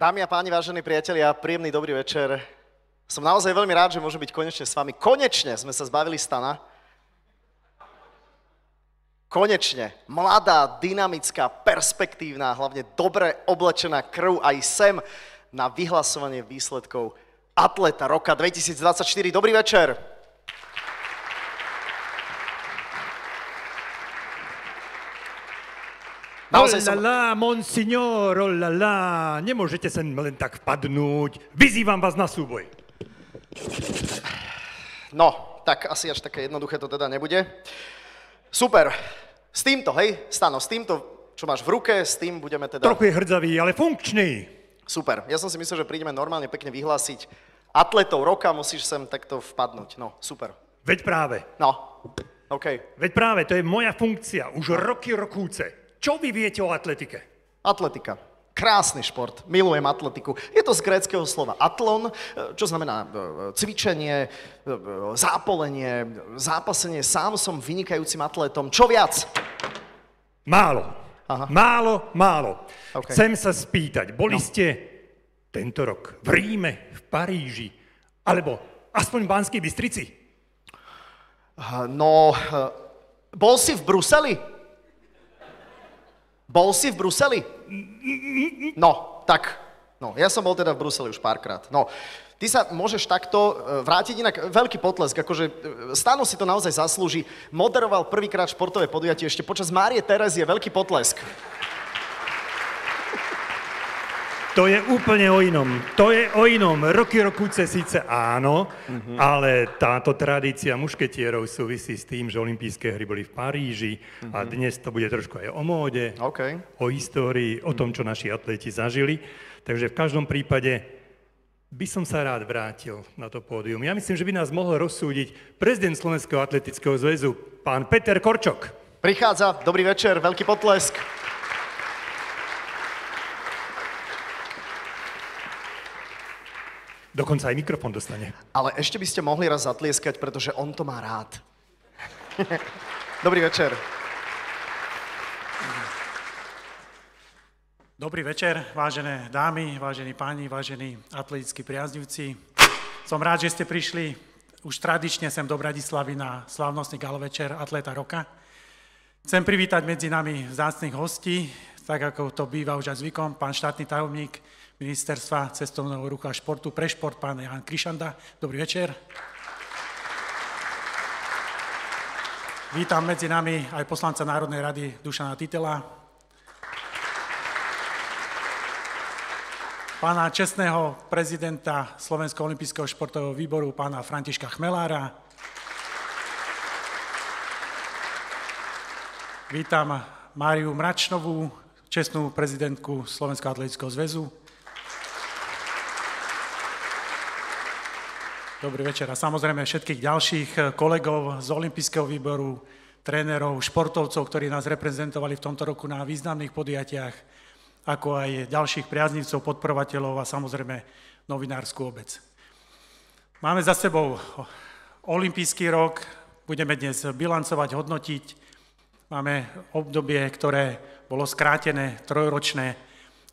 Dámy a páni, vážení priatelia, príjemný dobrý večer. Som naozaj veľmi rád, že môžem byť konečne s vami. Konečne sme sa zbavili Stana. Konečne. Mladá, dynamická, perspektívna, hlavne dobre oblečená krv aj sem na vyhlasovanie výsledkov Atleta roka 2024. Dobrý večer. Olala, monsignor, olala, nemôžete sem len tak vpadnúť. Vyzývam vás na súboj. No, tak asi až také jednoduché to teda nebude. Super. S týmto, hej, Stano, s týmto, čo máš v ruke, s tým budeme teda... Trochu je hrdzavý, ale funkčný. Super. Ja som si myslel, že prídeme normálne pekne vyhlásiť atletov roka, musíš sem takto vpadnúť. No, super. Veď práve. No, OK. Veď práve, to je moja funkcia, už roky rokúce. Čo vy viete o atletike? Atletika. Krásny šport. Milujem atletiku. Je to z gréckeho slova atlon, čo znamená cvičenie, zápolenie, zápasenie. Sám som vynikajúcim atletom. Čo viac? Málo. Aha. Málo. Okay. Chcem sa spýtať, boli ste tento rok v Ríme, v Paríži, alebo aspoň v Banskej Bystrici? No, bol si v Bruseli? Bol si v Bruseli? No, tak. No, ja som bol teda v Bruseli už párkrát. No, ty sa môžeš takto vrátiť, inak veľký potlesk, akože Stano si to naozaj zaslúži. Moderoval prvýkrát športové podujatie ešte počas Márie Terezie, veľký potlesk. To je úplne o inom. To je o inom. Roky rokúce síce áno, ale táto tradícia mušketierov súvisí s tým, že olympijské hry boli v Paríži a dnes to bude trošku aj o móde, o histórii, o tom, čo naši atleti zažili. Takže v každom prípade by som sa rád vrátil na to pódium. Ja myslím, že by nás mohol rozsúdiť prezident Slovenského atletického zväzu, pán Peter Korčok. Prichádza, dobrý večer, veľký potlesk. Dokonca aj mikrofón dostane. Ale ešte by ste mohli raz zatlieskať, pretože on to má rád. Dobrý večer. Dobrý večer, vážené dámy, vážení páni, vážení atletickí priaznivci. Som rád, že ste prišli už tradične sem do Bratislavy na slávnostný galovečer Atleta roka. Chcem privítať medzi nami vzácnych hostí, tak ako to býva už aj zvykom, pán štátny tajomník Ministerstva cestovného ruchu a športu pre šport, pán Jan Krišanda. Dobrý večer. Vítam medzi nami aj poslanca Národnej rady Dušana Titela, pána čestného prezidenta Slovenského olympijského športového výboru, pána Františka Chmelára. Vítam Máriu Mračnovú, čestnú prezidentku Slovenského atletického zväzu. Dobrý večer a samozrejme všetkých ďalších kolegov z olympijského výboru, trénerov, športovcov, ktorí nás reprezentovali v tomto roku na významných podujatiach, ako aj ďalších priaznivcov, podporovateľov a samozrejme novinárskú obec. Máme za sebou olympijský rok, budeme dnes bilancovať, hodnotiť. Máme obdobie, ktoré bolo skrátené, trojročné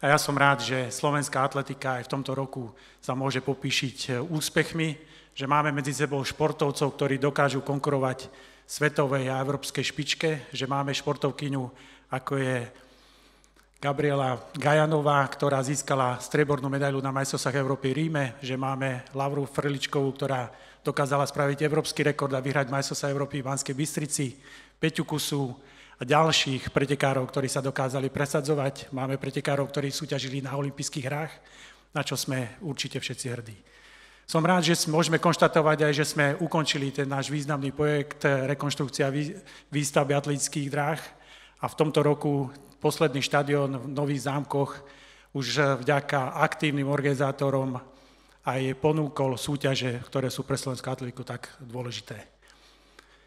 a ja som rád, že slovenská atletika aj v tomto roku sa môže popíšiť úspechmi, že máme medzi sebou športovcov, ktorí dokážu konkurovať svetovej a európskej špičke, že máme športovkyňu, ako je Gabriela Gajanová, ktorá získala striebornú medailu na majstrovstvách Európy v Ríme, že máme Lavru Frličkovú, ktorá dokázala spraviť európsky rekord a vyhrať majstrovstvá Európy v Banskej Bystrici, Peťu Kusu a ďalších pretekárov, ktorí sa dokázali presadzovať. Máme pretekárov, ktorí súťažili na olympijských hrách, na čo sme určite všetci hrdí. Som rád, že môžeme konštatovať aj, že sme ukončili ten náš významný projekt rekonštrukcia výstavby atletických dráh a v tomto roku posledný štadión v Nových Zámkoch už vďaka aktívnym organizátorom aj ponúkol súťaže, ktoré sú pre slovenskú atletiku tak dôležité.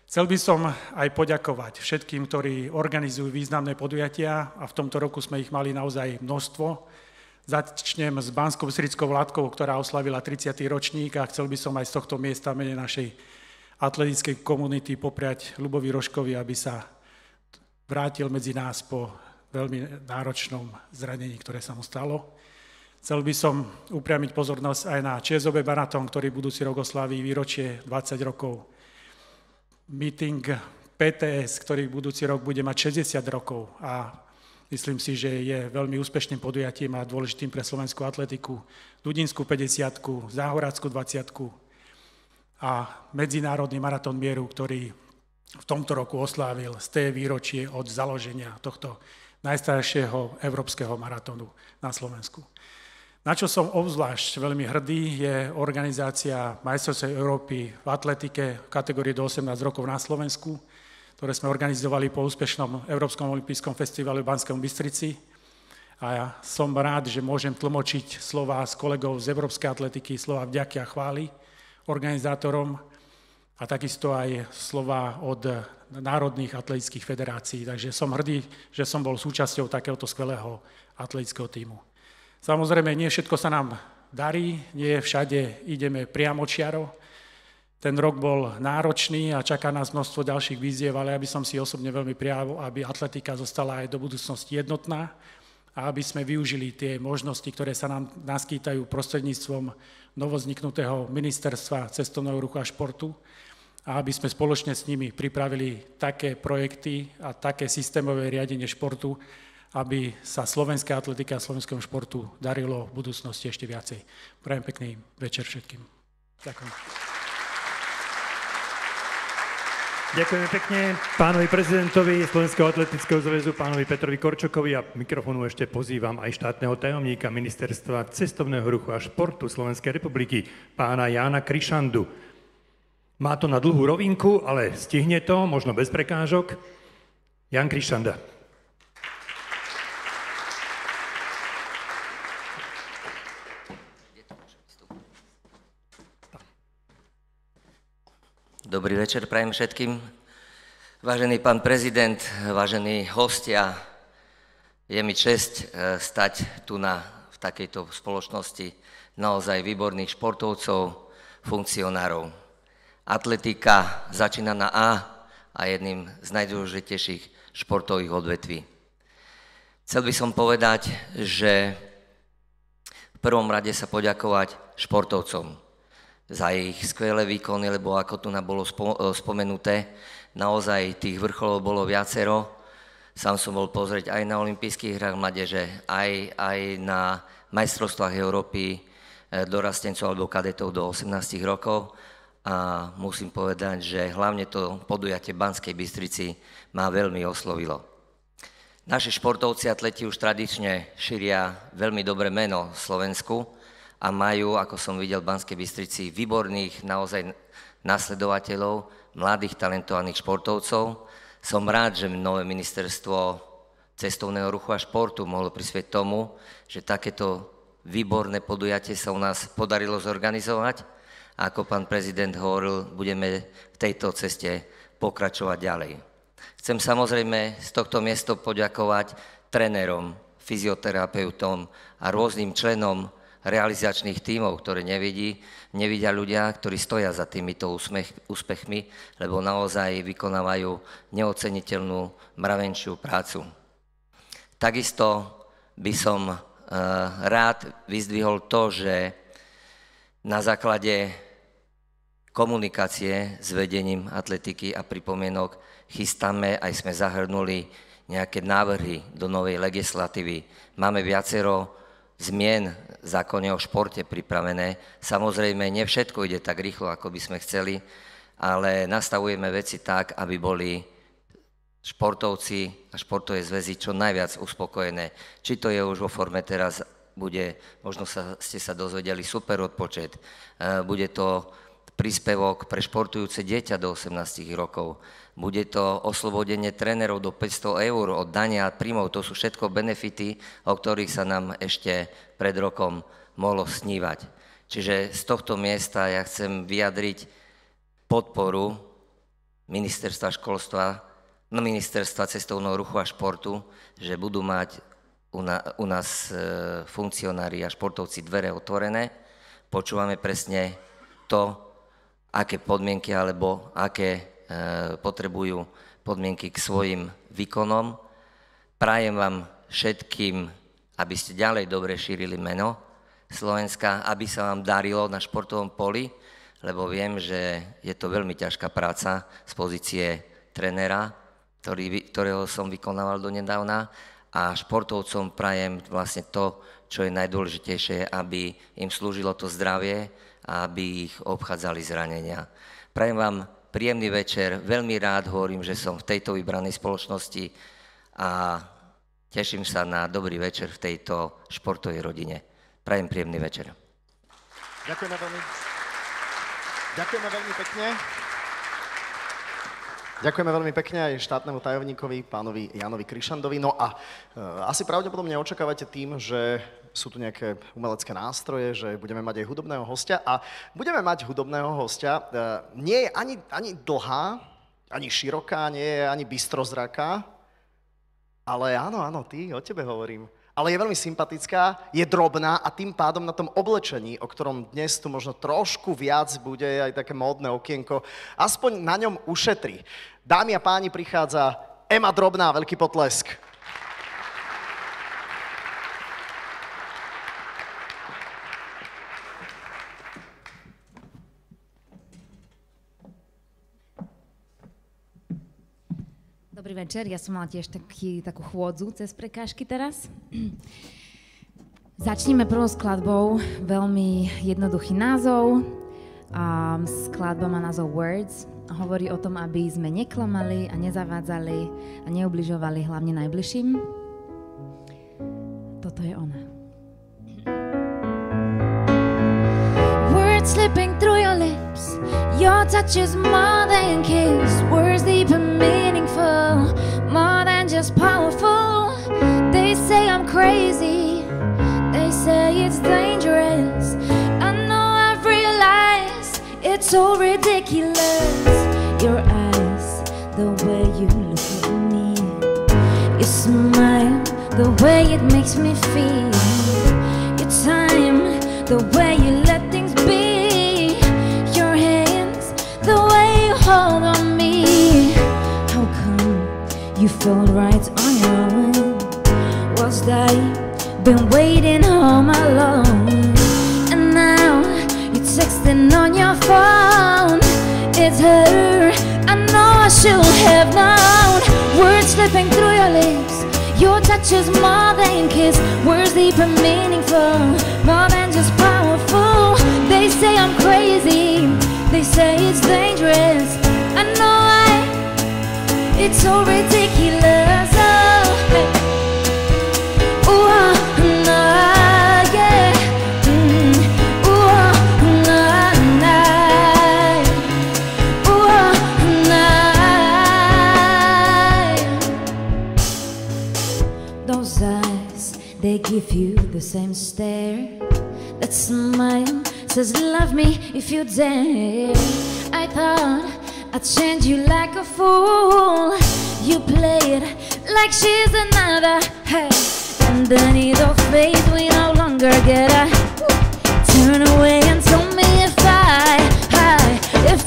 Chcel by som aj poďakovať všetkým, ktorí organizujú významné podujatia a v tomto roku sme ich mali naozaj množstvo. Začnem s Banskobystrickou Vládkou, ktorá oslavila 30. ročník a chcel by som aj z tohto miesta mene našej atletickej komunity popriať Ľubovi Rožkovi, aby sa vrátil medzi nás po veľmi náročnom zranení, ktoré sa mu stalo. Chcel by som upriamiť pozornosť aj na ČSOB maratón, ktorý budúci rok oslaví výročie 20 rokov. Meeting PTS, ktorý budúci rok bude mať 60 rokov a myslím si, že je veľmi úspešným podujatím a dôležitým pre slovenskú atletiku. Dudinskú 50, Záhorácku 20 a Medzinárodný maratón mieru, ktorý v tomto roku oslávil z té výročie od založenia tohto najstaršieho európskeho maratónu na Slovensku. Na čo som obzvlášť veľmi hrdý, je organizácia majstrovstiev Európy v atletike v kategórii do 18 rokov na Slovensku, ktoré sme organizovali po úspešnom Európskom olympijskom festivale v Banskom Bystrici. A ja som rád, že môžem tlmočiť slová z kolegov z Európskej atletiky, slová vďaky a chvály organizátorom a takisto aj slová od národných atletických federácií. Takže som hrdý, že som bol súčasťou takéhoto skvelého atletického tímu. Samozrejme, nie všetko sa nám darí, nie všade ideme priamočiaro. Ten rok bol náročný a čaká nás množstvo ďalších výziev, ale ja by som si osobne veľmi prijal, aby atletika zostala aj do budúcnosti jednotná a aby sme využili tie možnosti, ktoré sa nám naskýtajú prostredníctvom novozniknutého ministerstva cestovného ruchu a športu a aby sme spoločne s nimi pripravili také projekty a také systémové riadenie športu, aby sa slovenská atletika a slovenskému športu darilo v budúcnosti ešte viacej. Prajem pekný večer všetkým. Ďakujem. Ďakujeme pekne pánovi prezidentovi Slovenského atletického zväzu, pánovi Petrovi Korčokovi a mikrofónu ešte pozývam aj štátneho tajomníka Ministerstva cestovného ruchu a športu Slovenskej republiky, pána Jána Krišandu. Má to na dlhú rovinku, ale stihne to, možno bez prekážok. Ján Krišanda. Dobrý večer prajem všetkým. Vážený pán prezident, vážení hostia, je mi česť stať tu v takejto spoločnosti naozaj výborných športovcov, funkcionárov. Atletika začína na A a jedným z najdôležitejších športových odvetví. Chcel by som povedať, že v prvom rade sa poďakovať športovcom za ich skvelé výkony, lebo ako tu bolo spomenuté, naozaj tých vrcholov bolo viacero. Sám som bol pozrieť aj na olympijských hrách mládeže, aj na majstrovstvách Európy dorastencov alebo kadetov do 18 rokov. A musím povedať, že hlavne to podujatie v Banskej Bystrici ma veľmi oslovilo. Naši športovci, atleti už tradične šíria veľmi dobré meno v Slovensku, a majú, ako som videl v Banskej Bystrici, výborných naozaj nasledovateľov, mladých talentovaných športovcov. Som rád, že nové ministerstvo cestovného ruchu a športu mohlo prispieť tomu, že takéto výborné podujatie sa u nás podarilo zorganizovať. A ako pán prezident hovoril, budeme v tejto ceste pokračovať ďalej. Chcem samozrejme z tohto miesta poďakovať trénerom, fyzioterapeutom a rôznym členom realizačných tímov, ktoré nevidia ľudia, ktorí stoja za týmito úspechmi, lebo naozaj vykonávajú neoceniteľnú mravenčiu prácu. Takisto by som rád vyzdvihol to, že na základe komunikácie s vedením atletiky a pripomienok chystáme, aj sme zahrnuli nejaké návrhy do novej legislatívy. Máme viacero zmien v zákone o športe pripravené. Samozrejme, nie všetko ide tak rýchlo, ako by sme chceli, ale nastavujeme veci tak, aby boli športovci a športové zväzy čo najviac uspokojené. Či to je už vo forme teraz, možno ste sa dozvedeli, super odpočet, bude to príspevok pre športujúce dieťa do 18 rokov, bude to oslobodenie trénerov do 500 eur od dania a príjmov. To sú všetko benefity, o ktorých sa nám ešte pred rokom mohlo snívať. Čiže z tohto miesta ja chcem vyjadriť podporu ministerstva školstva, ministerstva cestovného ruchu a športu, že budú mať u nás funkcionári a športovci dvere otvorené. Počúvame presne to, aké podmienky alebo aké potrebujú podmienky k svojim výkonom. Prajem vám všetkým, aby ste ďalej dobre šírili meno Slovenska, aby sa vám darilo na športovom poli, lebo viem, že je to veľmi ťažká práca z pozície trénera, ktorého som vykonával donedávna, a športovcom prajem vlastne to, čo je najdôležitejšie, aby im slúžilo to zdravie a aby ich obchádzali zranenia. Prajem vám príjemný večer, veľmi rád hovorím, že som v tejto vybranej spoločnosti a teším sa na dobrý večer v tejto športovej rodine. Prajem príjemný večer. Ďakujeme veľmi pekne. Ďakujeme veľmi pekne aj štátnemu tajomníkovi, pánovi Jánovi Krišandovi. No a asi pravdepodobne očakávate tým, že sú tu nejaké umelecké nástroje, že budeme mať aj hudobného hostia. A budeme mať hudobného hostia. Nie je ani dlhá, ani široká, nie je ani bystrozraká, ale áno, ty, o tebe hovorím. Ale je veľmi sympatická, je drobná a tým pádom na tom oblečení, o ktorom dnes tu možno trošku viac bude, aj také módne okienko, aspoň na ňom ušetrí. Dámy a páni, prichádza Ema Drobná, veľký potlesk. Dobrý večer, ja som mala tiež takú chôdzu cez prekážky teraz. Začneme prvou skladbou, veľmi jednoduchý názov. Skladba má názov Words. Hovorí o tom, aby sme neklamali a nezavádzali a neubližovali hlavne najbližším. Toto je ona. Words slipping through your lips, your touch is more than kiss. Words deep and meaningful, more than just powerful. They say I'm crazy, they say it's dangerous. I know I've realized it's so ridiculous. Your eyes, the way you look at me, your smile, the way it makes me feel, your time, the way you let things be, your hands, the way you hold on me. How come you fell right on your own? Was I been waiting home alone? And now you're texting on your phone. It's her, I know I should have known. Words slipping through your lips, your touch is more than kiss. Words deep and meaningful, more than just powerful. They say I'm crazy, they say it's dangerous. I know it's so ridiculous. Oh, hey. Ooh, nah, yeah. Ooh, nah, nah. Ooh, nah. Those eyes, they give you the same stare. That smile says love me if you dare. I thought I'd change you like a fool. You play it like she's another. Hey, underneath her face we no longer get a turn away and tell me if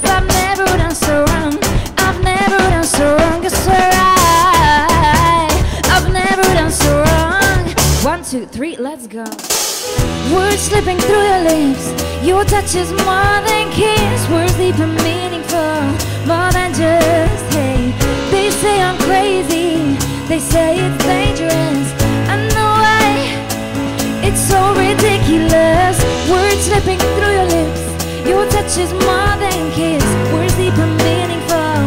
I've never done so wrong. I've never done so wrong. It's alright. I've never done so wrong. 1, 2, 3, let's go. Words slipping through your lips, your touch is more than kiss. Words deep and meaningful, more than just hey. They say I'm crazy, they say it's dangerous. I know it's so ridiculous. Words slipping through your lips, your touch is more than kiss. Words deep and meaningful.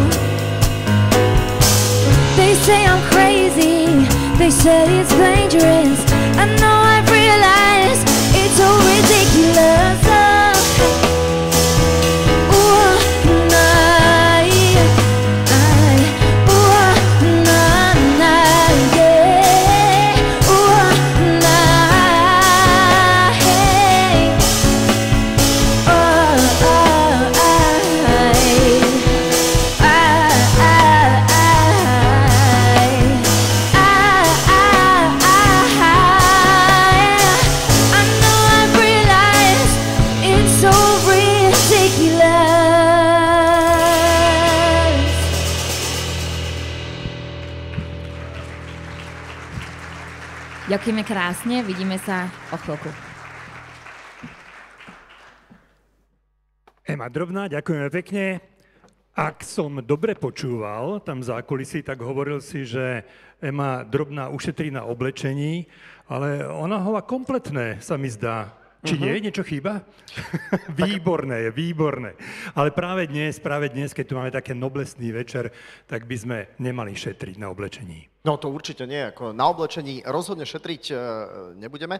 They say I'm crazy, they say it's dangerous. I know I've realized it's so ridiculous. Ďakujeme krásne, vidíme sa o chvíľku. Ema Drobná, ďakujeme pekne. Ak som dobre počúval tam v zákulisí, tak hovoril si, že Ema Drobná ušetrí na oblečení, ale ona ho má kompletné, sa mi zdá. Či nie? Niečo chýba? Výborné, výborné. Ale práve dnes, keď tu máme také noblesný večer, tak by sme nemali šetriť na oblečení. No to určite nie. Ako na oblečení rozhodne šetriť nebudeme.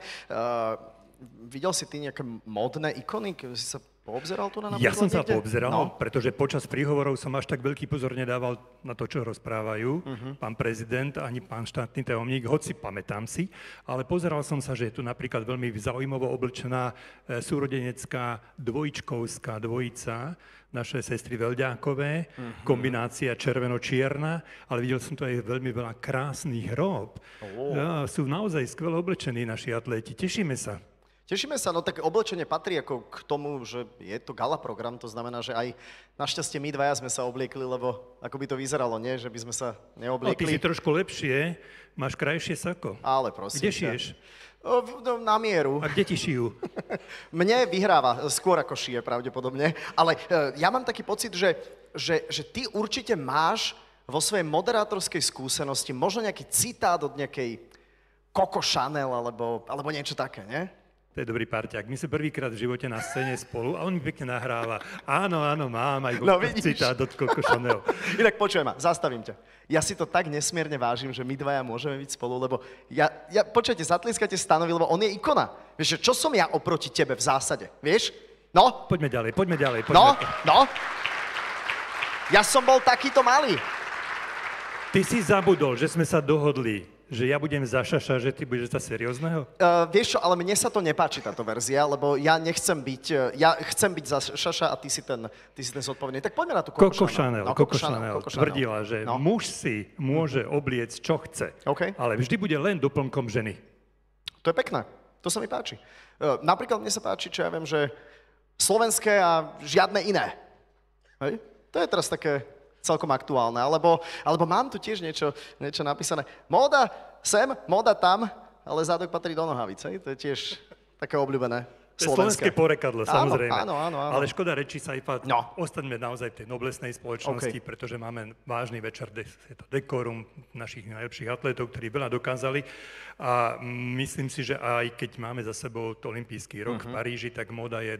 Videl si ty nejaké módne ikony? Si sa poobzeral tu na napríklad? Ja som sa niekde? poobzeral, pretože počas príhovorov som až tak veľký pozor nedával na to, čo rozprávajú pán prezident ani pán štátny tajomník, hoci pamätám si, ale pozeral som sa, že je tu napríklad veľmi zaujímavo oblečená súrodenecká dvojčkovská dvojica, naše sestry Veľďákové, kombinácia červeno-čierna, ale videl som tu aj veľmi veľa krásnych rób. Ja, sú naozaj skvelo oblečení naši atléti, tešíme sa. Tešíme sa, no tak oblečenie patrí ako k tomu, že je to gala program, to znamená, že aj našťastie my dvaja sme sa obliekli, lebo ako by to vyzeralo, nie? Že by sme sa neobliekli. No, ty si trošku lepšie, máš krajšie sako. Ale prosím. Kde šiješ? Na mieru. A kde ti šijú? Mne vyhráva, skôr ako šije pravdepodobne, ale ja mám taký pocit, že ty určite máš vo svojej moderátorskej skúsenosti možno nejaký citát od nejakej Coco Chanel alebo niečo také, nie? To je dobrý parťák. My sme prvýkrát v živote na scéne spolu a on mi pekne nahráva. Áno, mám aj citát od Coco Chanel. Inak počujem ma, zastavím ťa. Ja si to tak nesmierne vážim, že my dvaja môžeme byť spolu, lebo počujete, zatlieskate Stanovi, lebo on je ikona. Vieš, čo som ja oproti tebe v zásade, vieš? No? Poďme ďalej. No? Ja som bol takýto malý. Ty si zabudol, že sme sa dohodli, že ja budem za Šaša, že ty budeš za seriózneho? Vieš čo, ale mne sa to nepáči, táto verzia, lebo ja nechcem byť, ja chcem byť za Šaša a ty si ten zodpovedný. Tak poďme na tú Coco Chanel. Coco Chanel tvrdila, že muž si môže obliecť, čo chce, ale vždy bude len doplnkom ženy. To je pekné, to sa mi páči. Napríklad mne sa páči, čo ja viem, že slovenské a žiadne iné. Hej? To je teraz také celkom aktuálne, alebo mám tu tiež niečo napísané. Móda sem, móda tam, ale zadok patrí do nohavic, hej? To je tiež také obľúbené. To je slovenské porekadlo, samozrejme. Áno. Ale škoda rečí sa, ostaňme naozaj v tej noblesnej spoločnosti, pretože máme vážny večer, je to dekorum našich najlepších atlétov, ktorí veľa dokázali. A myslím si, že aj keď máme za sebou olympijský rok v Paríži, tak móda je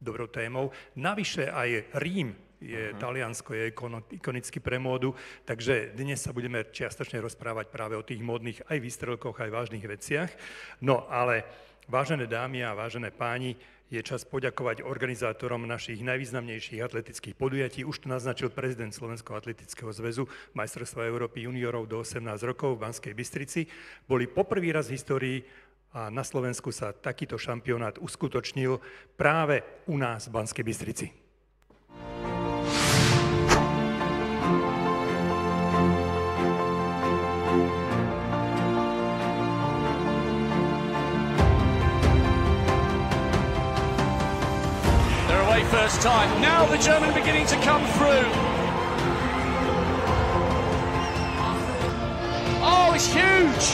dobrou témou. Navyše aj Rím je Taliansko, je ikonicky pre módu, takže dnes sa budeme čiastočne rozprávať práve o tých módnych aj výstrelkoch, aj vážnych veciach. No ale, vážené dámy a vážené páni, je čas poďakovať organizátorom našich najvýznamnejších atletických podujatí. Už to naznačil prezident Slovenského atletického zväzu, majstrovstvá Európy juniorov do 18 rokov v Banskej Bystrici. Boli poprvý raz v histórii a na Slovensku sa takýto šampionát uskutočnil práve u nás v Banskej Bystrici. First time. Now the German beginning to come through. Oh, it's huge!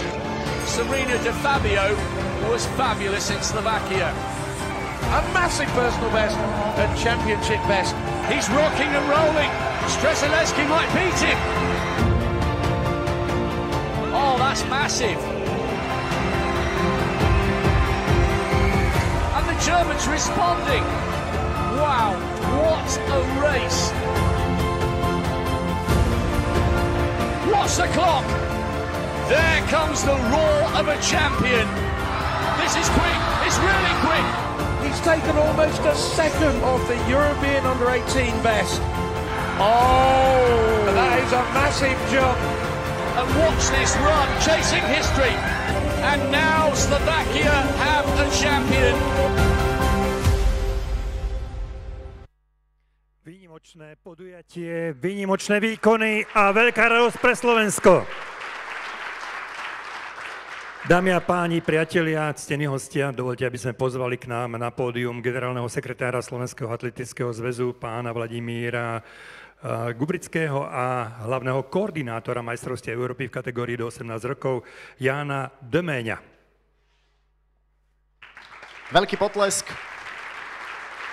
Serena De Fabio was fabulous in Slovakia. A massive personal best and championship best. He's rocking and rolling. Strzelecki might beat him. Oh, that's massive. And the Germans responding. Wow, what a race! What's the clock? There comes the roar of a champion. This is quick, it's really quick. He's taken almost a second off the European under-18 best. Oh, that is a massive jump. And watch this run, chasing history. And now Slovakia have a champion. Výnimočné podujatie, výnimočné výkony a veľká radosť pre Slovensko. Dámy a páni, priatelia, ctení hostia, dovoľte, aby sme pozvali k nám na pódium generálneho sekretára Slovenského atletického zväzu, pána Vladimíra Gubrického a hlavného koordinátora majstrovstiev Európy v kategórii do 18 rokov, Jána Deméňa. Veľký potlesk.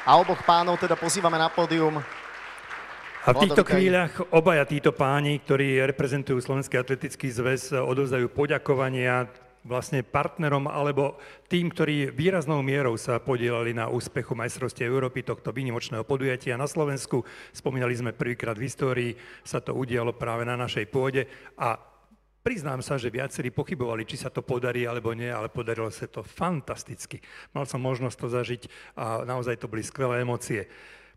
A oboch pánov teda pozývame na pódium. A v týchto chvíľach obaja títo páni, ktorí reprezentujú Slovenský atletický zväz, odovzdajú poďakovania vlastne partnerom alebo tým, ktorí výraznou mierou sa podielali na úspechu majstrovstiev Európy tohto výnimočného podujatia na Slovensku. Spomínali sme prvýkrát v histórii, sa to udialo práve na našej pôde a priznám sa, že viacerí pochybovali, či sa to podarí alebo nie, ale podarilo sa to fantasticky. Mal som možnosť to zažiť a naozaj to boli skvelé emócie.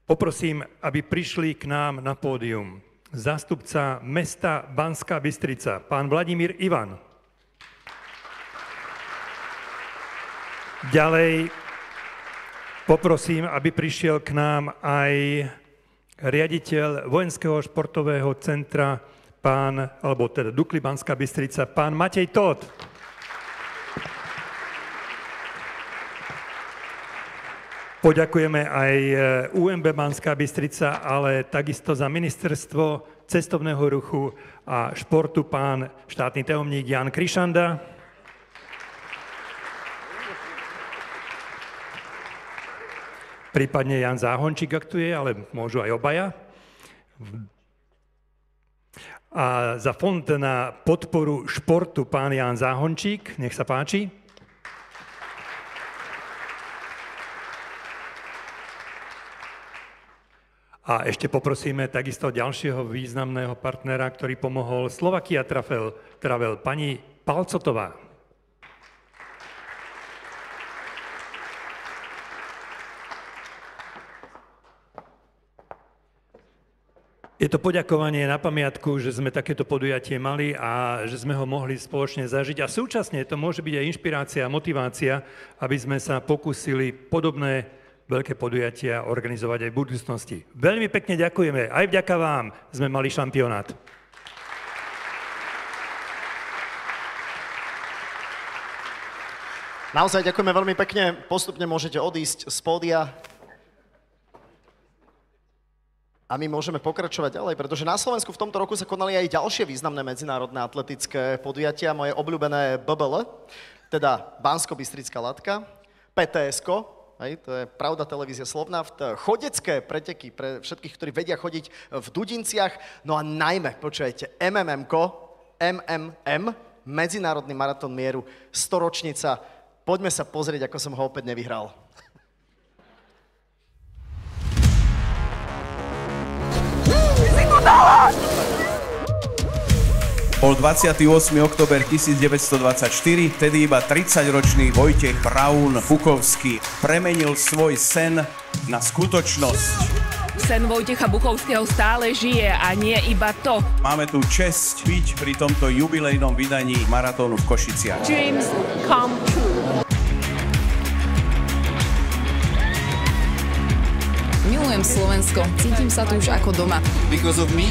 Poprosím, aby prišli k nám na pódium zástupca mesta Banská Bystrica, pán Vladimír Ivan. Ďalej poprosím, aby prišiel k nám aj riaditeľ Vojenského športového centra, teda Dukly Banská Bystrica, pán Matej Tóth. Poďakujeme aj UMB Banská Bystrica, ale takisto za ministerstvo cestovného ruchu a športu pán štátny tajomník Jan Krišanda. Prípadne Jan Záhončík, ak tu je, ale môžu aj obaja. A za fond na podporu športu pán Jan Záhončík, nech sa páči. A ešte poprosíme takisto ďalšieho významného partnera, ktorý pomohol Slovakia Travel, pani Palcotová. Je to poďakovanie na pamiatku, že sme takéto podujatie mali a že sme ho mohli spoločne zažiť. A súčasne to môže byť aj inšpirácia a motivácia, aby sme sa pokúsili podobné veľké podujatia organizovať aj v budúcnosti. Veľmi pekne ďakujeme. Aj vďaka vám sme mali šampionát. Naozaj ďakujeme veľmi pekne. Postupne môžete odísť z pódia. A my môžeme pokračovať ďalej, pretože na Slovensku v tomto roku sa konali aj ďalšie významné medzinárodné atletické podujatia. Moje obľúbené BBL, teda Banskobystrická latka, PTS-ko, to je Pravda televízia Slovnaft, chodecké preteky pre všetkých, ktorí vedia chodiť v Dudinciach, no a najmä, počujete, MMM, Medzinárodný maratón mieru, 100-ročnica. Poďme sa pozrieť, ako som ho opäť nevyhral. Bol 28. október 1924, vtedy iba 30-ročný Vojtech Braun Bukovský premenil svoj sen na skutočnosť. Sen Vojtecha Bukovského stále žije a nie iba to. Máme tu česť byť pri tomto jubilejnom vydaní maratónu v Košiciach. Dreams come true. Milujem Slovensko, cítim sa tu už ako doma. Because of me?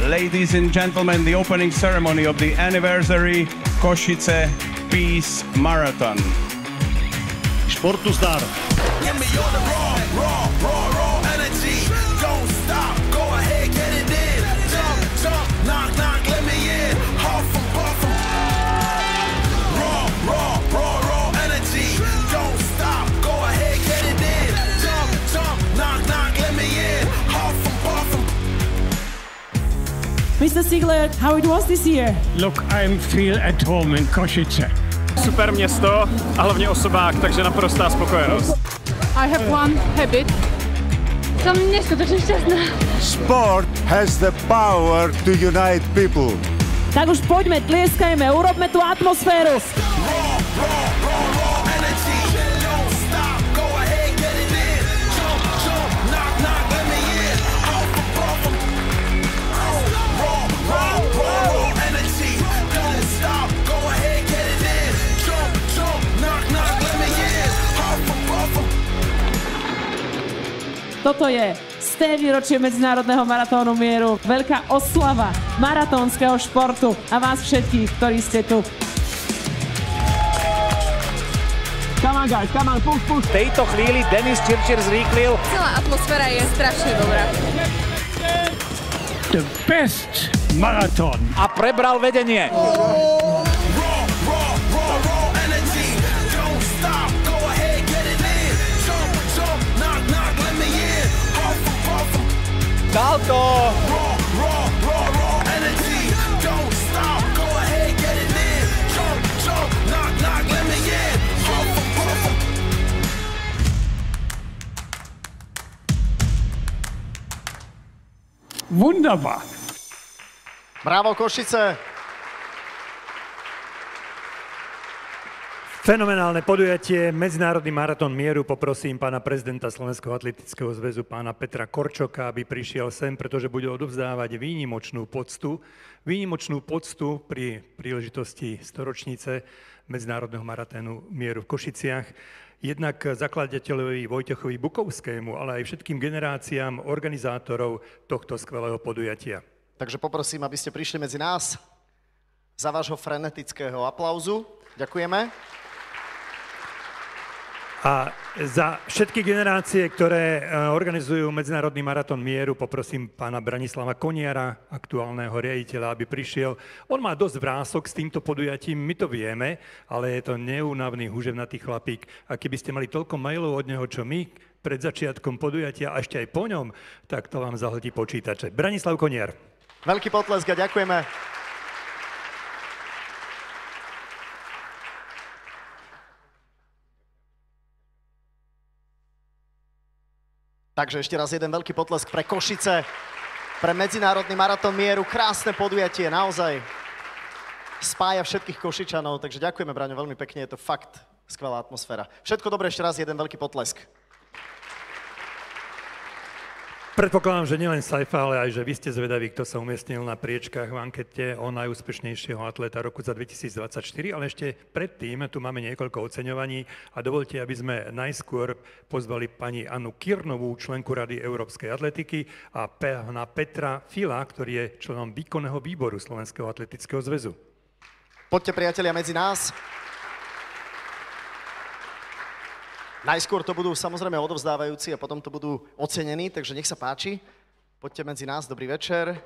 Ladies and gentlemen, the opening ceremony of the anniversary Košice Peace Marathon. Športu zdar. Mr. Ziegler, how it was this year? Look, I feel at home in Košice. Super město a hlavně osobák, takže naprostá spokojenost. I have one habit. Som neskutočne šťastná. Sport has the power to unite people. Tak už poďme, tlieskajme, urobme tú atmosféru. Toto je 100. výročie Medzinárodného maratónu mieru. Veľká oslava maratónskeho športu a vás všetkých, ktorí ste tu. Come on guys, come on, push. V tejto chvíli Denis Čirčir zrýchlil. Celá atmosféra je strašne dobrá. The best marathon. A prebral vedenie. Dal to! Wunderbar. Bravo, Košice. Fenomenálne podujatie, Medzinárodný maratón mieru. Poprosím pána prezidenta Slovenského atletického zväzu, pána Petra Korčoka, aby prišiel sem, pretože bude odovzdávať výnimočnú poctu pri príležitosti storočnice Medzinárodného maratónu mieru v Košiciach. Jednak zakladateľovi Vojtechovi Bukovskému, ale aj všetkým generáciám organizátorov tohto skvelého podujatia. Takže poprosím, aby ste prišli medzi nás za vášho frenetického aplauzu. Ďakujeme. A za všetky generácie, ktoré organizujú Medzinárodný maratón mieru, poprosím pána Branislava Koniara, aktuálneho riaditeľa, aby prišiel. On má dosť vrások s týmto podujatím, my to vieme, ale je to neúnavný, húževnatý chlapík. A keby ste mali toľko mailov od neho, čo my, pred začiatkom podujatia a ešte aj po ňom, tak to vám zahltí počítače. Branislav Koniar. Veľký potlesk a ďakujeme. Takže ešte raz jeden veľký potlesk pre Košice, pre Medzinárodný maratón mieru. Krásne podujatie, naozaj spája všetkých Košičanov. Takže ďakujeme, Braňo, veľmi pekne, je to fakt skvelá atmosféra. Všetko dobré, ešte raz jeden veľký potlesk. Predpokladám, že nielen Saifa, ale aj, že vy ste zvedaví, kto sa umiestnil na priečkách v ankete o najúspešnejšieho atleta roku za 2024, ale ešte predtým tu máme niekoľko oceňovaní a dovolte, aby sme najskôr pozvali pani Annu Kirnovú, členku Rady Európskej atletiky, a pána Petra Fila, ktorý je členom výkonného výboru Slovenského atletického zväzu. Poďte, priatelia, medzi nás. Najskôr to budú samozrejme odovzdávajúci a potom to budú ocenení, takže nech sa páči. Poďte medzi nás, dobrý večer.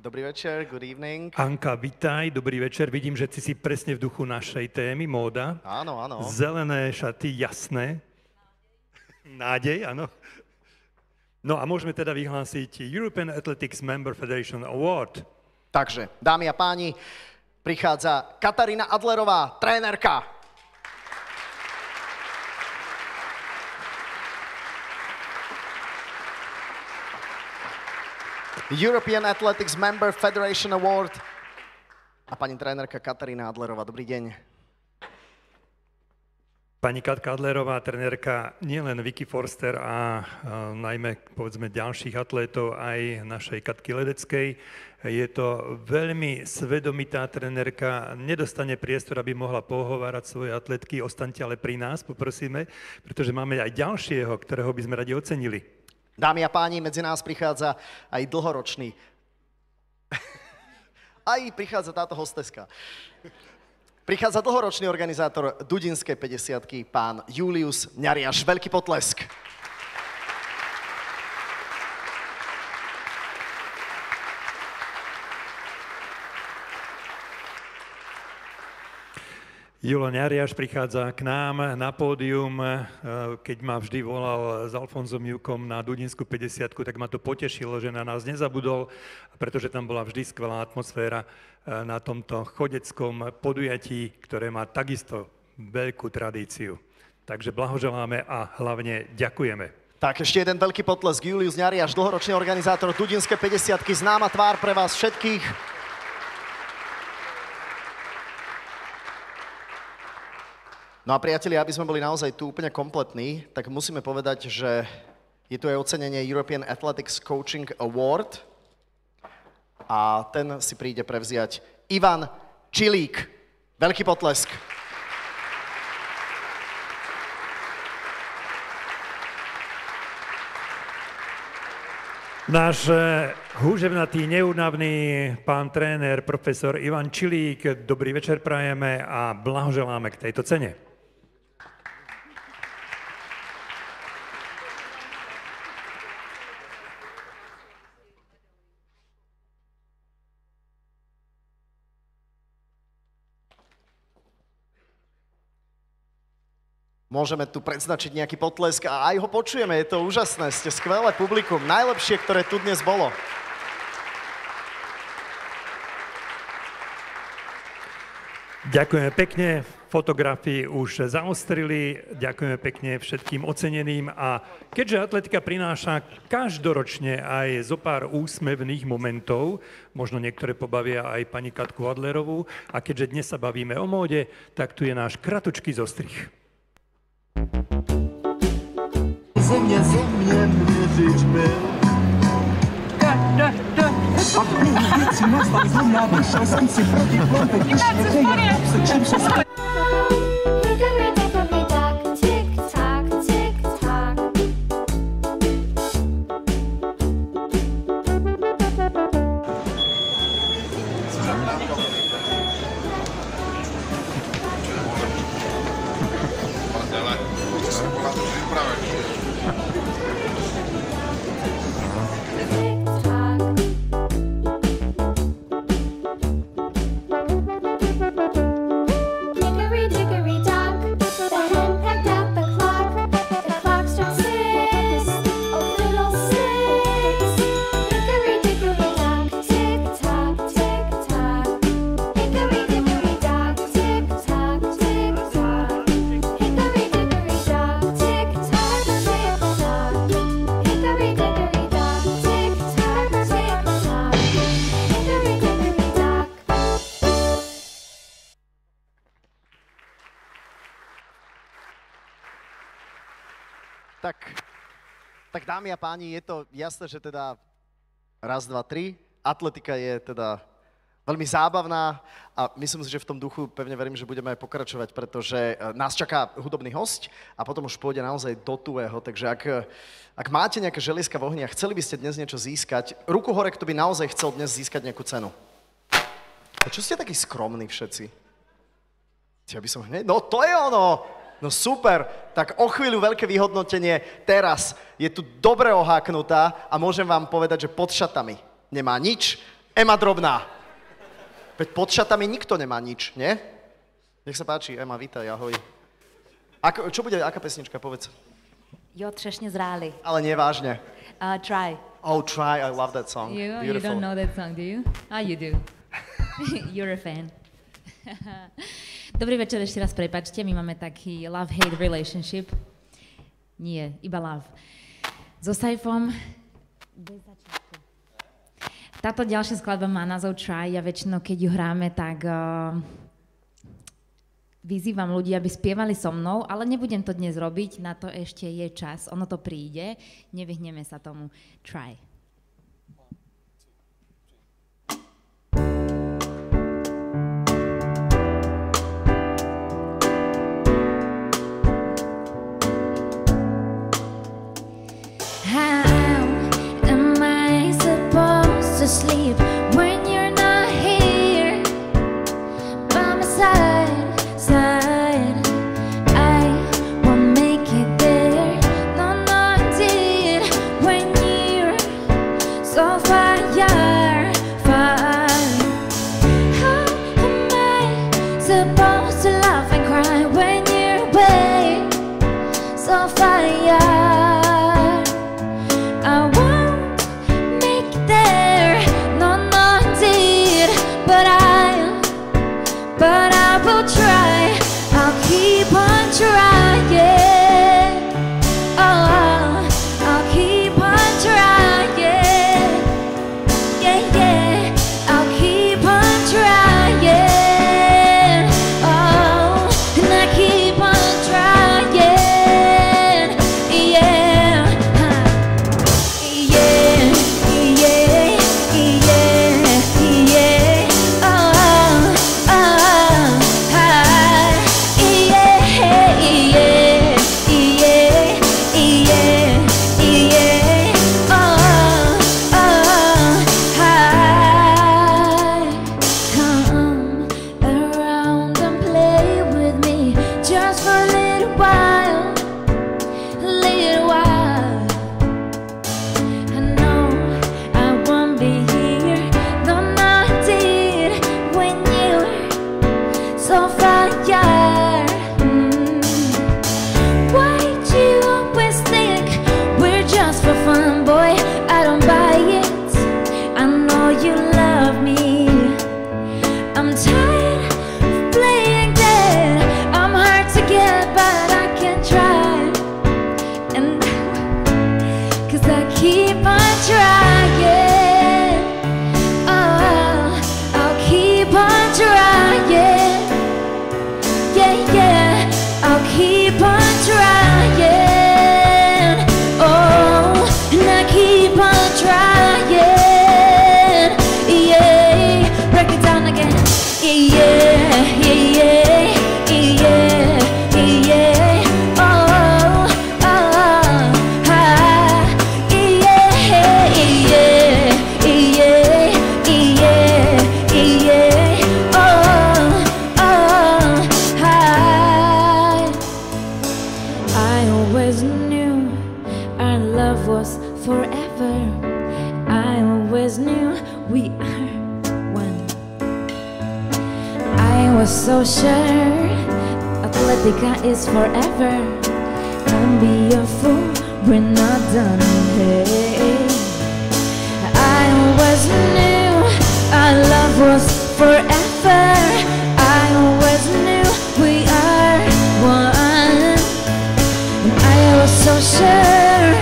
Dobrý večer, good evening. Anka, vitaj, dobrý večer. Vidím, že si presne v duchu našej témy, móda. Áno, áno. Zelené šaty, jasné. Nádej, áno. No a môžeme teda vyhlásiť European Athletics Member Federation Award. Takže, dámy a páni, prichádza Katarína Adlerová, trénerka. European Athletics Member Federation Award a pani trénerka Katarína Adlerová. Dobrý deň. Pani Katka Adlerová, trénerka nielen Vicky Forster a najmä povedzme ďalších atlétov, aj našej Katky Ledeckej. Je to veľmi svedomitá trénerka, nedostane priestor, aby mohla pohovárať svoje atletky. Ostaňte ale pri nás, poprosíme, pretože máme aj ďalšieho, ktorého by sme radi ocenili. Dámy a páni, medzi nás prichádza aj dlhoročný. Aj prichádza táto hosteska. Prichádza dlhoročný organizátor Dudinskej 50-ky, pán Julius Ňariáš. Veľký potlesk. Julo Ňariáš prichádza k nám na pódium, keď ma vždy volal s Alfonzom Jukom na Dudinskú 50-ku, tak ma to potešilo, že na nás nezabudol, pretože tam bola vždy skvelá atmosféra na tomto chodeckom podujatí, ktoré má takisto veľkú tradíciu. Takže blahoželáme a hlavne ďakujeme. Tak, ešte jeden veľký potlesk. Julius Ňariáš, dlhoročný organizátor Dudinskej 50-ky, známa tvár pre vás všetkých. No a priatelia, aby sme boli naozaj tu úplne kompletní, tak musíme povedať, že je tu aj ocenenie European Athletics Coaching Award a ten si príde prevziať Ivan Čilík. Veľký potlesk. Náš húževnatý, neúnavný pán tréner, profesor Ivan Čilík, dobrý večer prajeme a blahoželáme k tejto cene. Môžeme tu predznačiť nejaký potlesk a aj ho počujeme, je to úžasné, ste skvelé publikum, najlepšie, ktoré tu dnes bolo. Ďakujeme pekne, fotografii už zaostrili, ďakujeme pekne všetkým oceneným a keďže atletika prináša každoročne aj zo pár úsmevných momentov, možno niektoré pobavia aj pani Katku Adlerovú, a keďže dnes sa bavíme o móde, tak tu je náš kratučký zostrih. Země měřič byl. A v věci nastal zlomná, vyšel jsem si proti plombe, když nevěděl, se čím se stane. Tak dámy a páni, je to jasné, že teda raz, dva, tri. Atletika je teda veľmi zábavná a myslím si, že v tom duchu pevne verím, že budeme aj pokračovať, pretože nás čaká hudobný hosť a potom už pôjde naozaj do tuého. Takže ak máte nejaké želieska v ohni a chceli by ste dnes niečo získať, ruku hore, kto by naozaj chcel dnes získať nejakú cenu. A čo ste takí skromní všetci? Ja by som hneď... No to je ono! No super, tak o chvíľu veľké vyhodnotenie. Teraz je tu dobre oháknutá a môžem vám povedať, že pod šatami nemá nič. Ema Drobná. Veď pod šatami nikto nemá nič, nie? Nech sa páči, Ema, vítaj, ahoj. Čo bude, aká pesnička, povedz? Jo, Třešně zráli. Ale nie vážne. Try. Oh, Try, I love that song. You don't know that song, do you? Ah, you do. You're a fan. Dobrý večer, ešte raz prepáčte, my máme taký love-hate relationship. Nie, iba love. So Saifom, táto ďalšia skladba má názov Try a väčšinou, keď ju hráme, tak vyzývam ľudí, aby spievali so mnou, ale nebudem to dnes robiť, na to ešte je čas, ono to príde, nevyhneme sa tomu. Try. Sleep when you're not here by my side. I won't make it there. No, I did when you're so far. How am I supposed to laugh and cry when you're away so far? But I will try, I'll keep on trying. Oh, I'll keep on trying. Yeah, yeah, I'll keep on trying. Oh, and I keep on trying. Yeah, yeah, yeah, yeah, oh. So far, So sure, Atletica is forever. Don't be a fool, we're not done. Hey, I always knew our love was forever. I always knew we are one. And I was so sure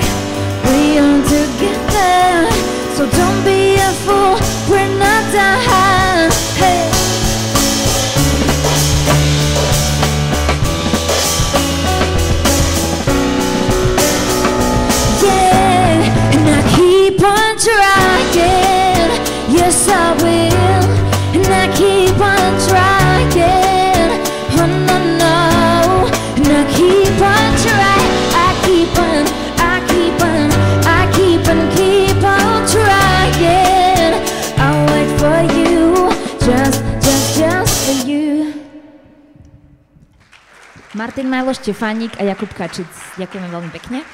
we are together. So don't be a fool, we're not done. Hey. Trying, yes I will, and I keep on trying, oh no no, and I keep on trying, I keep on trying, I'll wait for you, just for you. Martin Majlo Štefánik a Jakub Kačic, ďakujeme veľmi pekne.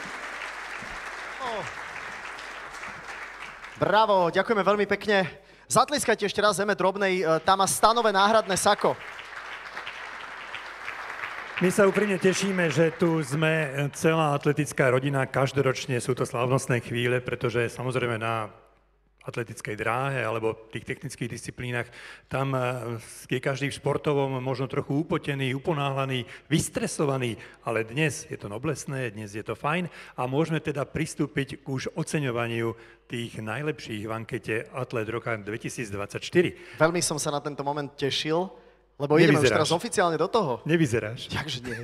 Bravo, ďakujeme veľmi pekne. Zatliskajte ešte raz Zeme Drobnej, tam má stanové náhradné sako. My sa úprimne tešíme, že tu sme celá atletická rodina, každoročne sú to slávnostné chvíle, pretože samozrejme na atletickej dráhe alebo v tých technických disciplínach, tam je každý v športovom možno trochu upotený, uponáhlaný, vystresovaný, ale dnes je to noblesné, dnes je to fajn a môžeme teda pristúpiť k už oceňovaniu tých najlepších v ankete Atlet roka 2024. Veľmi som sa na tento moment tešil, lebo ideme už teraz oficiálne do toho. Nevyzeráš. Takže nie.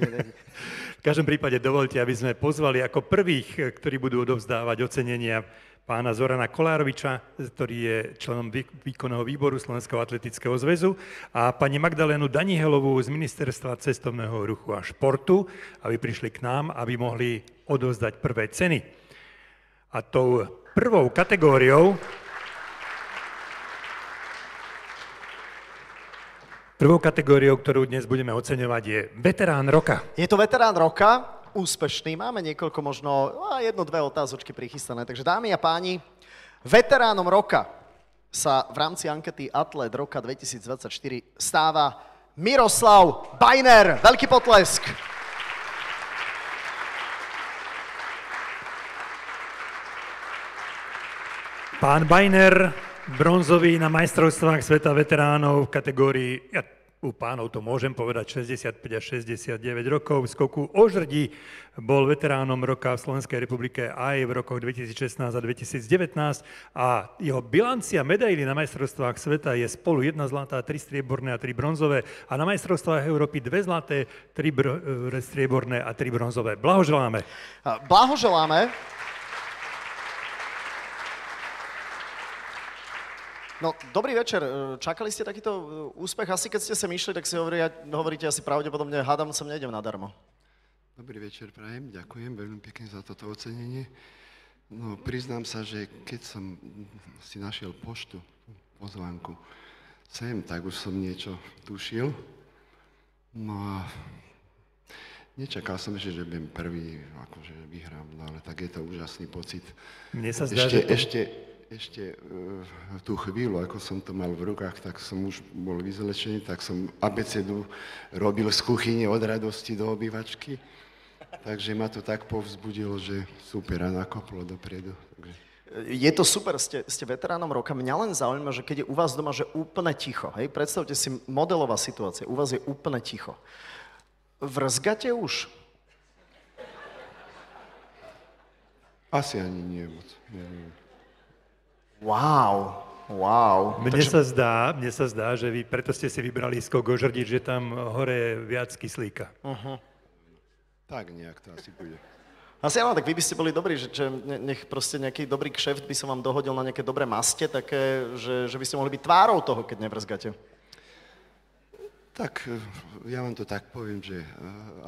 V každom prípade dovolte, aby sme pozvali ako prvých, ktorí budú odovzdávať ocenenia, pána Zorana Kolároviča, ktorý je členom výkonného výboru Slovenského atletického zväzu, a pani Magdalénu Danihelovú z Ministerstva cestovného ruchu a športu, aby prišli k nám, aby mohli odovzdať prvé ceny. A tou prvou kategóriou ktorú dnes budeme oceňovať, je Veterán roka. Je to Veterán roka. Úspešný. Máme niekoľko možno, dve otázočky prichystané. Takže dámy a páni, veteránom roka sa v rámci ankety Atlet roka 2024 stáva Miroslav Bajner. Veľký potlesk. Pán Bajner, bronzový na majstrovstvách sveta veteránov v kategórii, u pánov to môžem povedať, 65 až 69 rokov. V skoku o žrdi bol veteránom roka v Slovenskej republike aj v rokoch 2016 a 2019 a jeho bilancia medailí na majstrovstvách sveta je spolu 1 zlatá, 3 strieborné a 3 bronzové a na majstrovstvách Európy 2 zlaté, 3 strieborné a 3 bronzové. Blahoželáme. Blahoželáme. No, dobrý večer. Čakali ste takýto úspech? Asi keď ste sem išli, tak si hovoríte asi pravdepodobne, hádam sem nejdem nadarmo. Dobrý večer, prajem. Ďakujem veľmi pekne za toto ocenenie. No, priznám sa, že keď som si našiel poštu, pozvánku sem, tak už som niečo tušil. No a nečakal som, že budem prvý, akože vyhrám, no ale tak je to úžasný pocit. Mne sa zdá, Ešte v tú chvíľu, ako som to mal v rukách, tak som už bol vyzlečený, tak som abecedu robil z kuchyne od radosti do obývačky. Takže ma to tak povzbudilo, že super a nakoplo dopredu. Je to super, ste veteránom roka. Mňa len zaujíma, že keď je u vás doma, že úplne ticho, hej? Predstavte si modelová situácia, u vás je úplne ticho. Vrzgate už? Asi ani nie moc. Wow. Mne sa zdá, že vy preto ste si vybrali skok o žrdi, že tam hore viac kyslíka. Tak nejak to asi bude. Asi áno, tak vy by ste boli dobrí, že nech proste nejaký dobrý kšeft by som vám dohodil na nejaké dobré maste, také, že by ste mohli byť tvárou toho, keď nevrzgate. Tak ja vám to tak poviem, že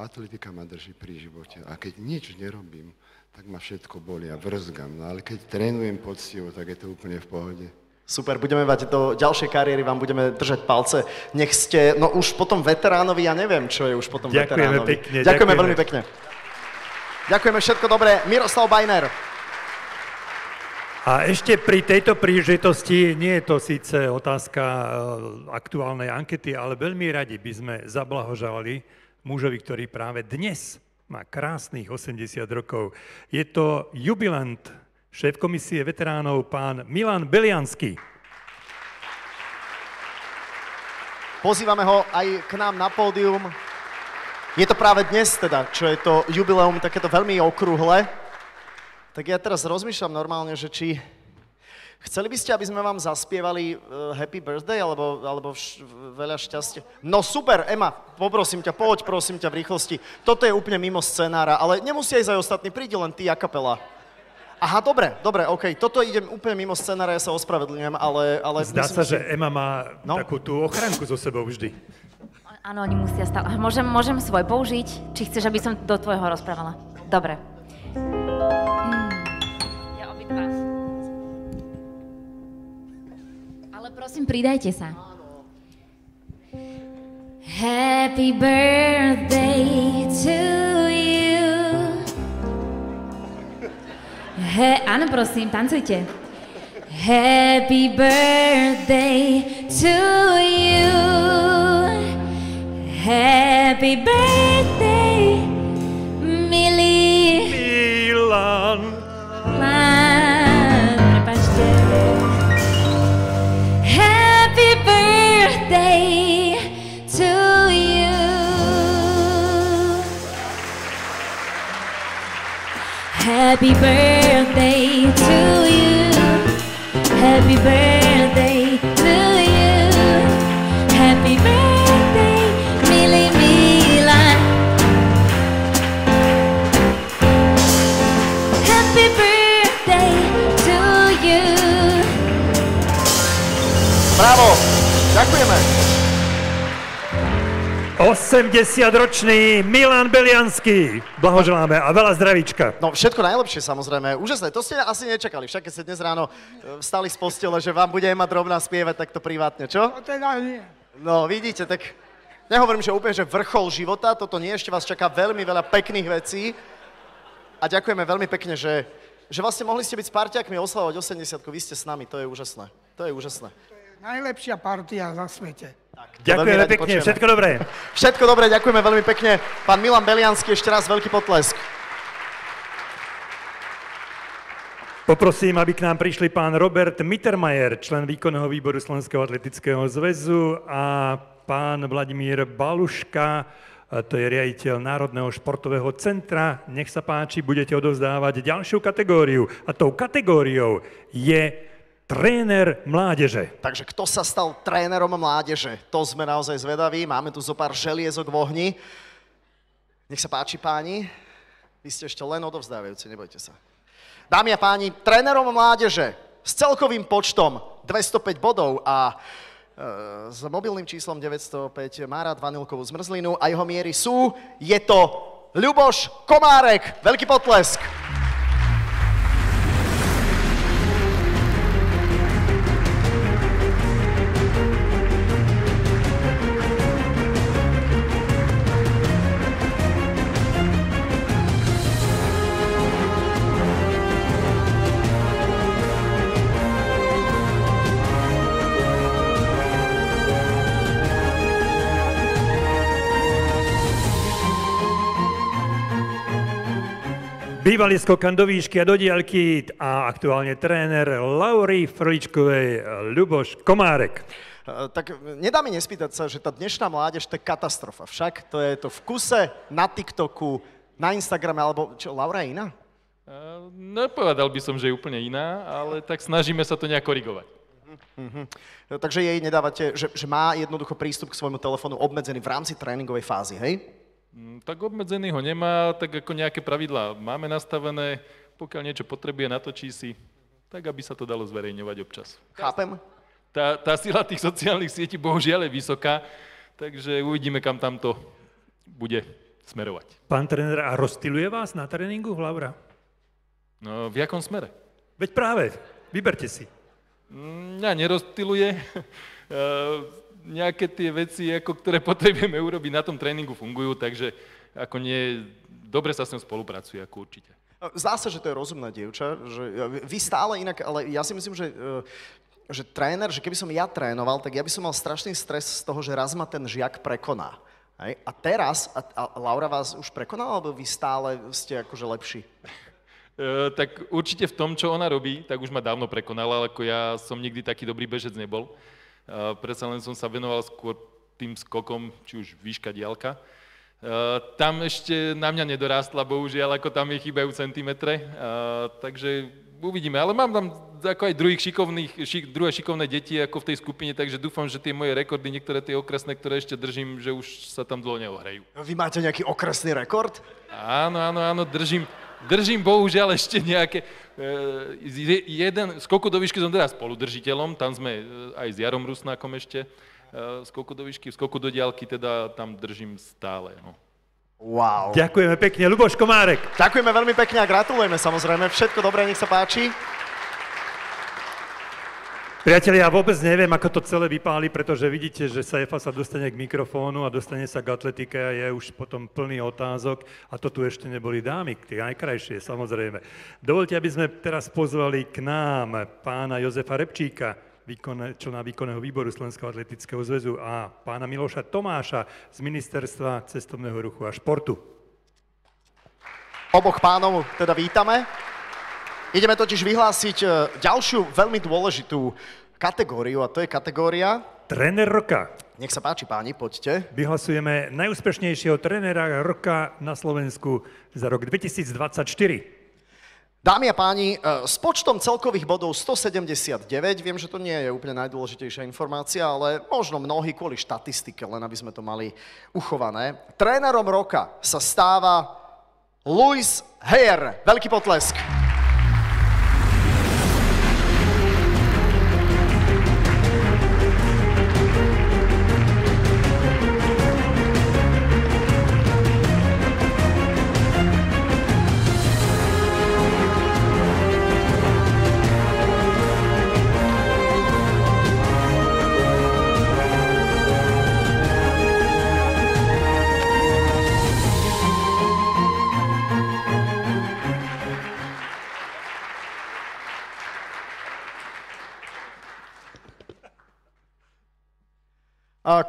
atletika ma drží pri živote a keď nič nerobím, tak ma všetko boli a vrzgam. No ale keď trénujem poctivo, tak je to úplne v pohode. Super, budeme mať do ďalšej kariéry, vám budeme držať palce. Nech ste, no už potom veteránovi, ja neviem, čo je už potom Ďakujeme veteránovi. Pekne, ďakujeme veľmi pekne. Ďakujeme, všetko dobré. Miroslav Bajner. A ešte pri tejto príležitosti, nie je to síce otázka aktuálnej ankety, ale veľmi radi by sme zablahoželali mužovi, ktorý práve dnes má krásnych 80 rokov. Je to jubilant, šéf komisie veteránov, pán Milan Beliansky. Pozývame ho aj k nám na pódium. Je to práve dnes teda, čo je to jubileum takéto veľmi okrúhle. Tak ja teraz rozmýšľam normálne, že či... Chceli by ste, aby sme vám zaspievali Happy Birthday, alebo veľa šťastia? No super, Ema, poprosím ťa, poď prosím ťa v rýchlosti. Toto je úplne mimo scenára, ale nemusia ísť aj ostatní, príde len ty a kapela. Aha, dobre, okej, toto idem úplne mimo scenára, ja sa ospravedlňujem, ale Zdá sa, že Ema má takú tú ochránku so sebou vždy. Áno, oni musia stále. Môžem svoj použiť? Či chceš, aby som do tvojho rozprávala? Dobre. Ja obidva. Ale prosím, pridajte sa. Happy birthday to you. Áno, prosím, tancujte. Happy birthday to you. Happy birthday, Milan. Prepačte. Happy birthday to you. Happy birthday to you. Happy birthday to you. Happy birthday, Milan. Happy birthday to you. Bravo, ďakujeme. 80-ročný Milan Beliansky. Blahoželáme a veľa zdravíčka. No všetko najlepšie samozrejme, úžasné, to ste asi nečakali, však keď ste dnes ráno vstali z postele, že vám bude Ema Drobná spievať takto privátne, čo? No teda nie. No vidíte, tak nehovorím, že úplne, že vrchol života, toto nie, ešte vás čaká veľmi veľa pekných vecí a ďakujeme veľmi pekne, že vlastne mohli ste byť s parťákmi oslavovať 80-ku, vy ste s nami, to je úžasné, to je úžasné. Najlepšia partia za svete. Ďakujeme pekne, všetko dobré. Všetko dobré, ďakujeme veľmi pekne. Pán Milan Beliansky, ešte raz veľký potlesk. Poprosím, aby k nám prišli pán Robert Mittermeier, člen výkonného výboru Slovenského atletického zväzu a pán Vladimír Baluška, to je riaditeľ Národného športového centra. Nech sa páči, budete odovzdávať ďalšiu kategóriu. A tou kategóriou je tréner mládeže. Takže kto sa stal trénerom mládeže? To sme naozaj zvedaví. Máme tu zo pár želiezok v ohni. Nech sa páči, páni. Vy ste ešte len odovzdávajúci, nebojte sa. Dámy a páni, trénerom mládeže s celkovým počtom 205 bodov a s mobilným číslom 905 má rád vanilkovú zmrzlinu a jeho miery sú, je to Ľuboš Komárek. Veľký potlesk. Bývalý skokan do výšky a do diaľky a aktuálne tréner Laury Frličkovej Ľuboš Komárek. Tak nedá mi nespýtať sa, že tá dnešná mládež to je katastrofa. Však to je to v kuse, na TikToku, na Instagrame, alebo čo, Laura je iná? Nepovedal by som, že je úplne iná, ale tak snažíme sa to nejak korigovať. Takže jej nedávate, že má jednoducho prístup k svojmu telefónu obmedzený v rámci tréningovej fázy, hej? Tak obmedzený ho nemá, tak ako nejaké pravidlá máme nastavené, pokiaľ niečo potrebuje, natočí si, tak aby sa to dalo zverejňovať občas. Chápem. Tá sila tých sociálnych sietí bohužiaľ je vysoká, Takže uvidíme, kam tam to bude smerovať. Pán tréner, a rozstyluje vás na tréningu, Laura? No, v jakom smere? Veď práve, vyberte si. Mňa nerozstyluje. Nejaké tie veci, ktoré potrebujeme urobiť na tom tréningu, fungujú, takže ako nie, dobre sa s ňou spolupracuje, ako určite. Zdá sa, že to je rozumná dievča, že vy stále inak, ale ja si myslím, že tréner, že keby som ja trénoval, tak ja by som mal strašný stres z toho, že raz ma ten žiak prekoná. Hej? A teraz, a Laura vás už prekonala, alebo vy stále ste akože lepší? Tak určite v tom, čo ona robí, tak už ma dávno prekonala, ako ja som nikdy taký dobrý bežec nebol. Predsa len som sa venoval skôr tým skokom, či už výška, diaľka. Tam ešte na mňa nedorástla, bohužiaľ, ako tam jej chýbajú centimetre, takže uvidíme. Ale mám tam ako aj druhé šikovné deti ako v tej skupine, takže dúfam, že tie moje rekordy, niektoré tie okresné, ktoré ešte držím, že už sa tam dlho neohrejú. Vy máte nejaký okresný rekord? Áno, držím bohužiaľ ešte nejaké. Jeden skoku do výšky som teda spoludržiteľom, tam sme aj s Jarom Rusnákom ešte skoku do výšky, skoku do diaľky, teda tam držím stále. No. Wow. Ďakujeme pekne, Ľuboš Komárek. Ďakujeme veľmi pekne a gratulujeme samozrejme. Všetko dobré, nech sa páči. Priatelia, ja vôbec neviem, ako to celé vypáli, pretože vidíte, že Saifa sa dostane k mikrofónu a dostane sa k atletike a je už potom plný otázok. A to tu ešte neboli dámy, tie najkrajšie, samozrejme. Dovoľte, aby sme teraz pozvali k nám pána Jozefa Repčíka, člena výkonného výboru Slovenského atletického zväzu, a pána Miloša Tomáša z Ministerstva cestovného ruchu a športu. Oboch pánov teda vítame. Ideme totiž vyhlásiť ďalšiu veľmi dôležitú kategóriu, a to je kategória... Tréner roka. Nech sa páči, páni, poďte. Vyhlasujeme najúspešnejšieho trénera roka na Slovensku za rok 2024. Dámy a páni, s počtom celkových bodov 179, viem, že to nie je úplne najdôležitejšia informácia, ale možno mnohí kvôli štatistike, len aby sme to mali uchované. Trénerom roka sa stáva Luis Heyer. Veľký potlesk.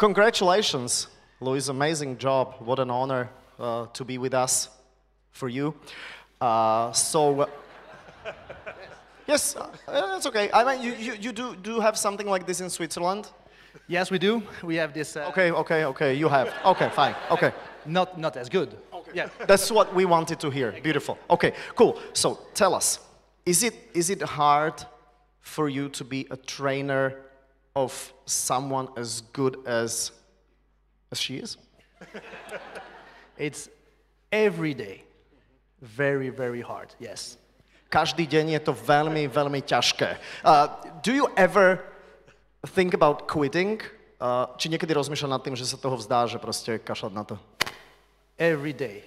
Congratulations, Luis. Amazing job. What an honor to be with us for you. Yes, it's okay. I mean, you do have something like this in Switzerland? Yes, we do. We have this. Okay. You have. Okay, fine. Okay. Not as good. Okay. Yeah. That's what we wanted to hear. Beautiful. Okay, cool. So tell us, is it hard for you to be a trainer of someone as good as she is? It's every day very, very hard, yes. Každý deň je to veľmi, veľmi ťažké. Do you ever think about quitting? Či niekedy rozmýšľa nad tým, že sa toho vzdá, že proste kašľať na to? Every day.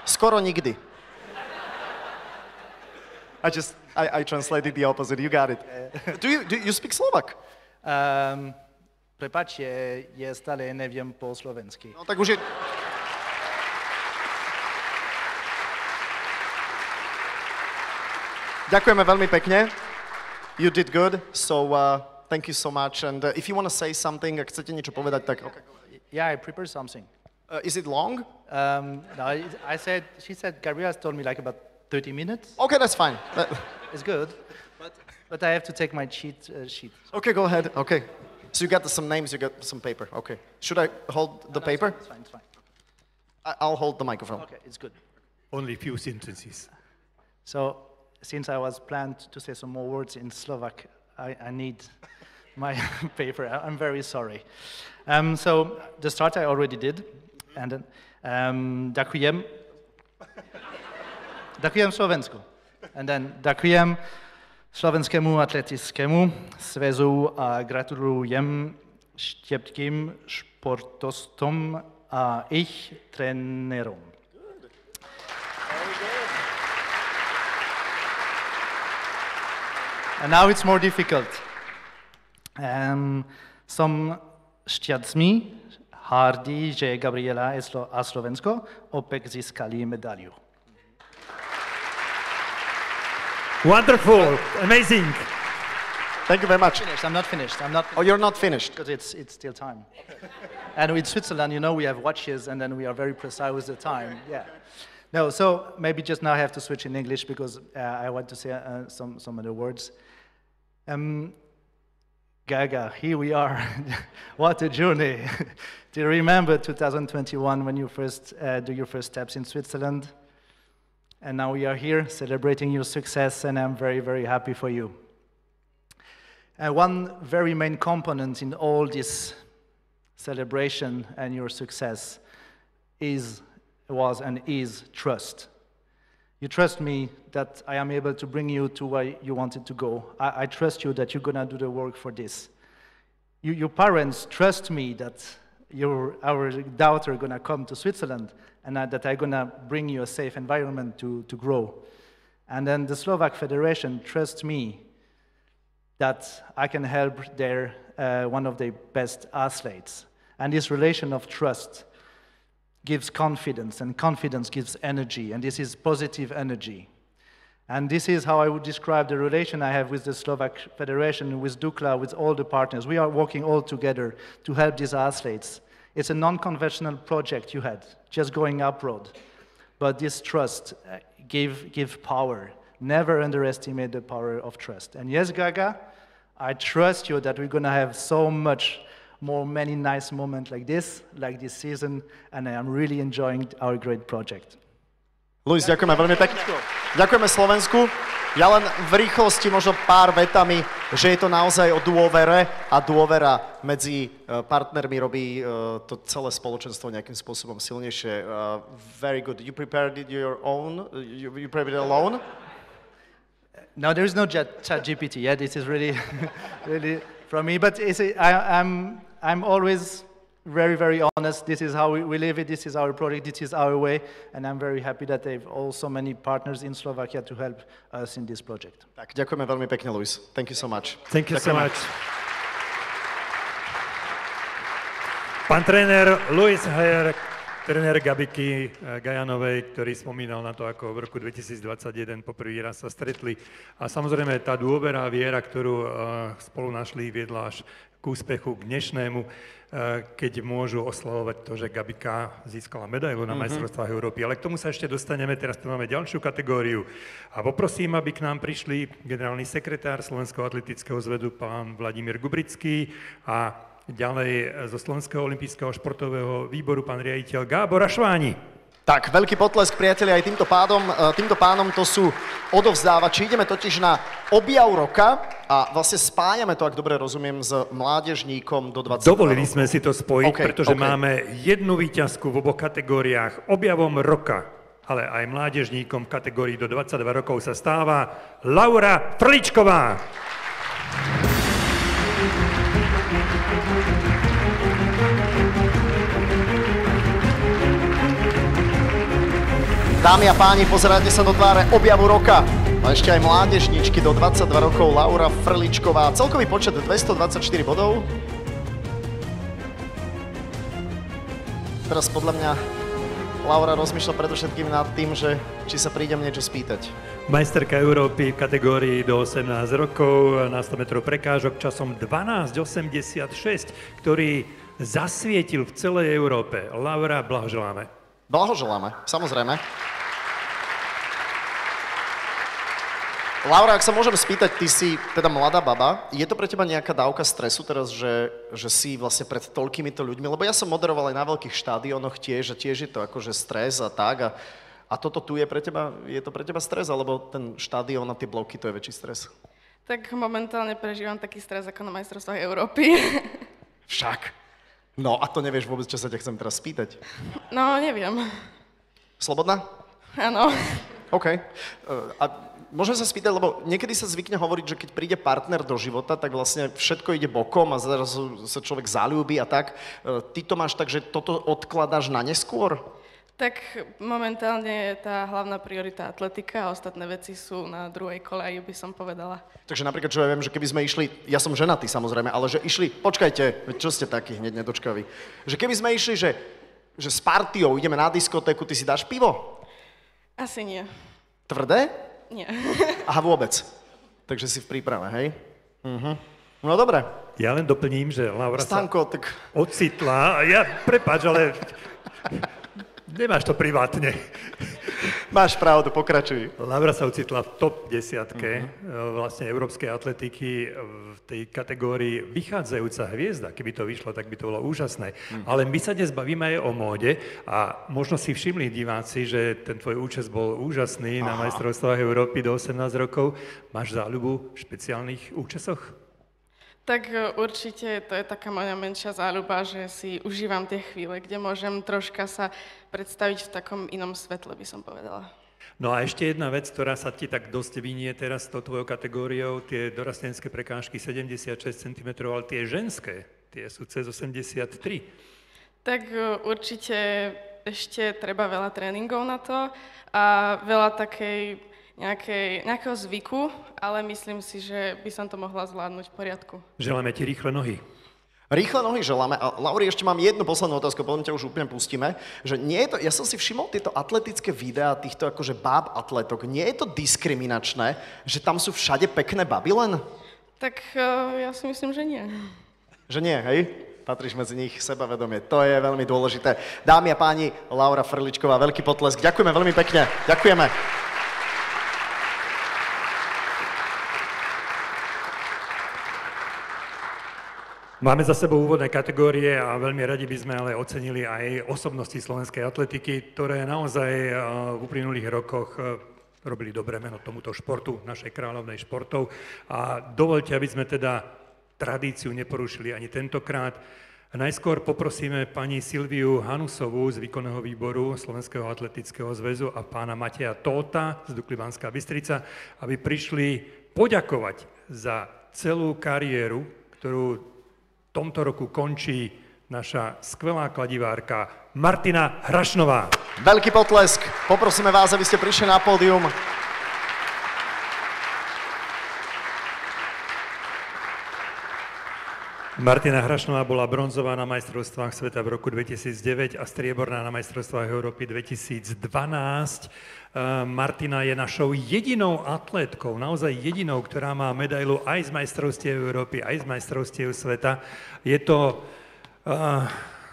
Skoro nikdy. I translated the opposite. You got it. Do you speak Slovak? Prepáčte, ja stále neviem po slovensky. No tak už je... Ďakujeme veľmi pekne. You did good, so thank you so much. And if you want to say something, ak chcete niečo povedať, tak... Okay. Yeah, I prepared something. Is it long? No, she said, Gabriela told me like about 30 minutes. Okay, that's fine. It's good, but I have to take my cheat sheet. Okay, go ahead. Okay. So you got some names, you got some paper. Okay. Should I hold the paper? It's fine. I'll hold the microphone. Okay, it's good. Only few sentences. So, since I was planned to say some more words in Slovak, I need my paper. I'm very sorry. So, the start I already did. And then, ďakujem. Ďakujem Slovensku. And then, ďakujem Slovenskému atletickému zväzu a gratulujem všetkým športostom a ich trénerom. And now it's more difficult. Som šťastný, hrdý, že Gabriela a Slovensko opäť získali medailu. Wonderful, amazing. Thank you very much. I'm not finished. Oh, you're not finished. Because it's still time. And in Switzerland, you know, we have watches and then we are very precise with the time. Yeah. No, so maybe just now I have to switch in English because I want to say some other words. Gaga, here we are. What a journey. Do you remember 2021 when you first do your first steps in Switzerland? And now we are here celebrating your success, and I'm very, very happy for you. One very main component in all this celebration and your success was and is trust. You trust me that I am able to bring you to where you wanted to go. I trust you that you're going to do the work for this. Your parents trust me that our daughter going to come to Switzerland and that I'm going to bring you a safe environment to grow. And then the Slovak Federation trusts me that I can help one of the best athletes. And this relation of trust gives confidence, and confidence gives energy, and this is positive energy. And this is how I would describe the relation I have with the Slovak Federation, with Dukla, with all the partners. We are working all together to help these athletes. It's a non-conventional project you had, just going abroad. But this trust give power. Never underestimate the power of trust. And yes, Gaga, I trust you that we're going to have so much many nice moments like this season, and I am really enjoying our great project. Luis, ďakujeme veľmi pekne. Ďakujeme Slovensku. Ja len v rýchlosti, možno pár vetami, že je to naozaj o dôvere a dôvera medzi partnermi robí to celé spoločenstvo nejakým spôsobom silnejšie. Very good. You prepared it your own? You prepared it alone? No, there is no ChatGPT yet. This is really, really from me. But I'm always very, very honest. This is how we live it. This is our project. This is our way. And I'm very happy that they've also many partners in Slovakia to help us in this project. Tak, ďakujeme veľmi pekne, Luis. Thank you so much. Thank you so much. Pán tréner Luis Heyer, tréner Gabiky Gajanovej, ktorý spomínal na to, ako v roku 2021 poprvý raz sa stretli. A samozrejme tá dôvera a viera, ktorú spolu našli, viedla až k úspechu, k dnešnému, keď môžu oslavovať to, že Gabika získala medailu na majstrovstvách Európy. Ale k tomu sa ešte dostaneme, teraz tu máme ďalšiu kategóriu. A poprosím, aby k nám prišli generálny sekretár Slovenského atletického zväzu, pán Vladimír Gubrický, a ďalej zo Slovenského olympijského športového výboru pán riaditeľ Gábor Ašváni. Tak, veľký potlesk, priatelia, aj týmto pánom to sú odovzdávači. Ideme totiž na objav roka a vlastne spájame to, ak dobre rozumiem, s mládežníkom do 20 Dovolili sme si to spojiť, pretože máme jednu víťazku v oboch kategóriách. Objavom roka, ale aj mládežníkom v kategórii do 22 rokov sa stáva Laura Frličková. Dámy a páni, pozeráte sa do tváre objavu roka. A ešte aj mládežničky do 22 rokov, Laura Frličková. Celkový počet 224 bodov. Teraz podľa mňa Laura rozmýšľa predovšetkým nad tým, že či sa prídem niečo spýtať. Majsterka Európy v kategórii do 18 rokov na 100 metrov prekážok časom 12.86, ktorý zasvietil v celej Európe. Laura, blahoželáme. Blahoželáme, samozrejme. Laura, ak sa môžem spýtať, ty si teda mladá baba. Je to pre teba nejaká dávka stresu teraz, že si vlastne pred toľkýmito ľuďmi? Lebo ja som moderoval aj na veľkých štádionoch tiež a tiež je to akože stres a tak. A toto tu je pre teba, je to pre teba stres, alebo ten štádion a tie bloky, to je väčší stres? Tak momentálne prežívam taký stres ako na majstrovstvách Európy. Však. No a to nevieš vôbec, čo sa ťa chcem teraz spýtať. No, neviem. Slobodná? Áno. OK. A môžem sa spýtať, lebo niekedy sa zvykne hovoriť, že keď príde partner do života, tak vlastne všetko ide bokom a zrazu sa človek zaľúbi a tak. Ty to máš tak, že toto odkladáš na neskôr? Tak momentálne je tá hlavná priorita atletika a ostatné veci sú na druhej koleji, by som povedala. Takže napríklad, čo ja viem, že keby sme išli, ja som ženatý samozrejme, ale že išli, počkajte, čo ste takí hneď nedočkaví, že keby sme išli, že s partiou ideme na diskotéku, ty si dáš pivo? Asi nie. Tvrdé? Nie. Aha, vôbec. Takže si v príprave, hej? No dobre. Ja len doplním, že Laura Stanko, sa ocitla, a prepáč, ale nemáš to privátne. Máš pravdu, pokračuj. Laura sa ocitla v top 10 vlastne európskej atletiky v tej kategórii vychádzajúca hviezda. Keby to vyšlo, tak by to bolo úžasné. Ale my sa dnes bavíme aj o móde a možno si všimli diváci, že ten tvoj účest bol úžasný na majstrovstvách Európy do 18 rokov. Máš záľubu v špeciálnych účesoch? Tak určite to je taká moja menšia záľuba, že si užívam tie chvíle, kde môžem troška sa predstaviť v takom inom svetle, by som povedala. No a ešte jedna vec, ktorá sa ti tak dosť vynie teraz s tou tvojou kategóriou, tie dorastenské prekážky 76 cm, ale tie ženské, tie sú cez 83. Tak určite ešte treba veľa tréningov na to a veľa nejakého zvyku, ale myslím si, že by som to mohla zvládnuť v poriadku. Želáme ti rýchle nohy. Rýchle nohy želáme. A Lauri, ešte mám jednu poslednú otázku, potom ťa už úplne pustíme. Že nie je to, ja som si všimol tieto atletické videá týchto akože báb atletok. Nie je to diskriminačné, že tam sú všade pekné baby len? Tak ja si myslím, že nie. Že nie, hej? Patríš medzi nich, sebavedomie. To je veľmi dôležité. Dámy a páni, Laura Frličková, veľký potlesk. Ďakujeme veľmi pekne. Ďakujeme. Máme za sebou úvodné kategórie a veľmi radi by sme ale ocenili aj osobnosti slovenskej atletiky, ktoré naozaj v uplynulých rokoch robili dobré meno tomuto športu, našej kráľovnej športov. A dovoľte, aby sme teda tradíciu neporušili ani tentokrát. Najskôr poprosíme pani Silviu Hanusovú z výkonného výboru Slovenského atletického zväzu a pána Mateja Tóta z Dukly Banská Bystrica, aby prišli poďakovať za celú kariéru, ktorú v tomto roku končí naša skvelá kladivárka Martina Hrašnová. Veľký potlesk. Poprosíme vás, aby ste prišli na pódium. Martina Hrašnová bola bronzová na majstrovstvách sveta v roku 2009 a strieborná na majstrovstvách Európy 2012. Martina je našou jedinou atlétkou, naozaj jedinou, ktorá má medailu aj z majstrovstiev Európy, aj z majstrovstiev sveta. Je to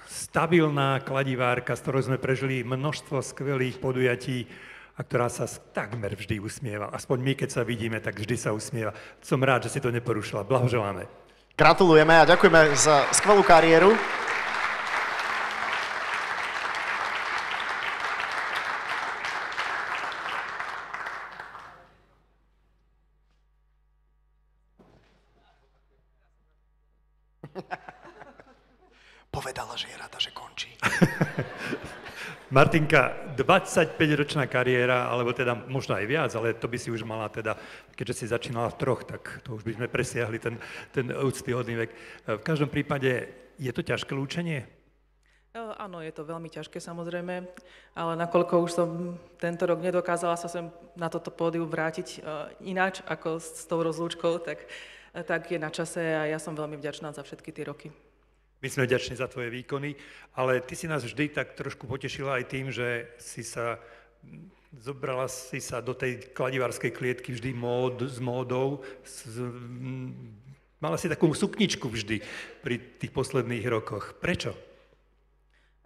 stabilná kladivárka, s ktorou sme prežili množstvo skvelých podujatí a ktorá sa takmer vždy usmieva. Aspoň my, keď sa vidíme, tak vždy sa usmieva. Som rád, že si to neporušila. Blahoželáme. Gratulujeme a ďakujeme za skvelú kariéru. Povedala, že je rada, že končí. Martinka, 25-ročná kariéra, alebo teda možno aj viac, ale to by si už mala teda, keďže si začínala v 3, tak to už by sme presiahli ten úctyhodný vek. V každom prípade, je to ťažké lúčenie? Áno, je to veľmi ťažké samozrejme, ale nakoľko už som tento rok nedokázala sa sem na toto pódium vrátiť ináč ako s tou rozlúčkou, tak je na čase a ja som veľmi vďačná za všetky tie roky. My sme vďační za tvoje výkony, ale ty si nás vždy tak trošku potešila aj tým, že zobrala si sa do tej kladivárskej klietky vždy s módou. Mala si takú sukničku vždy pri tých posledných rokoch. Prečo?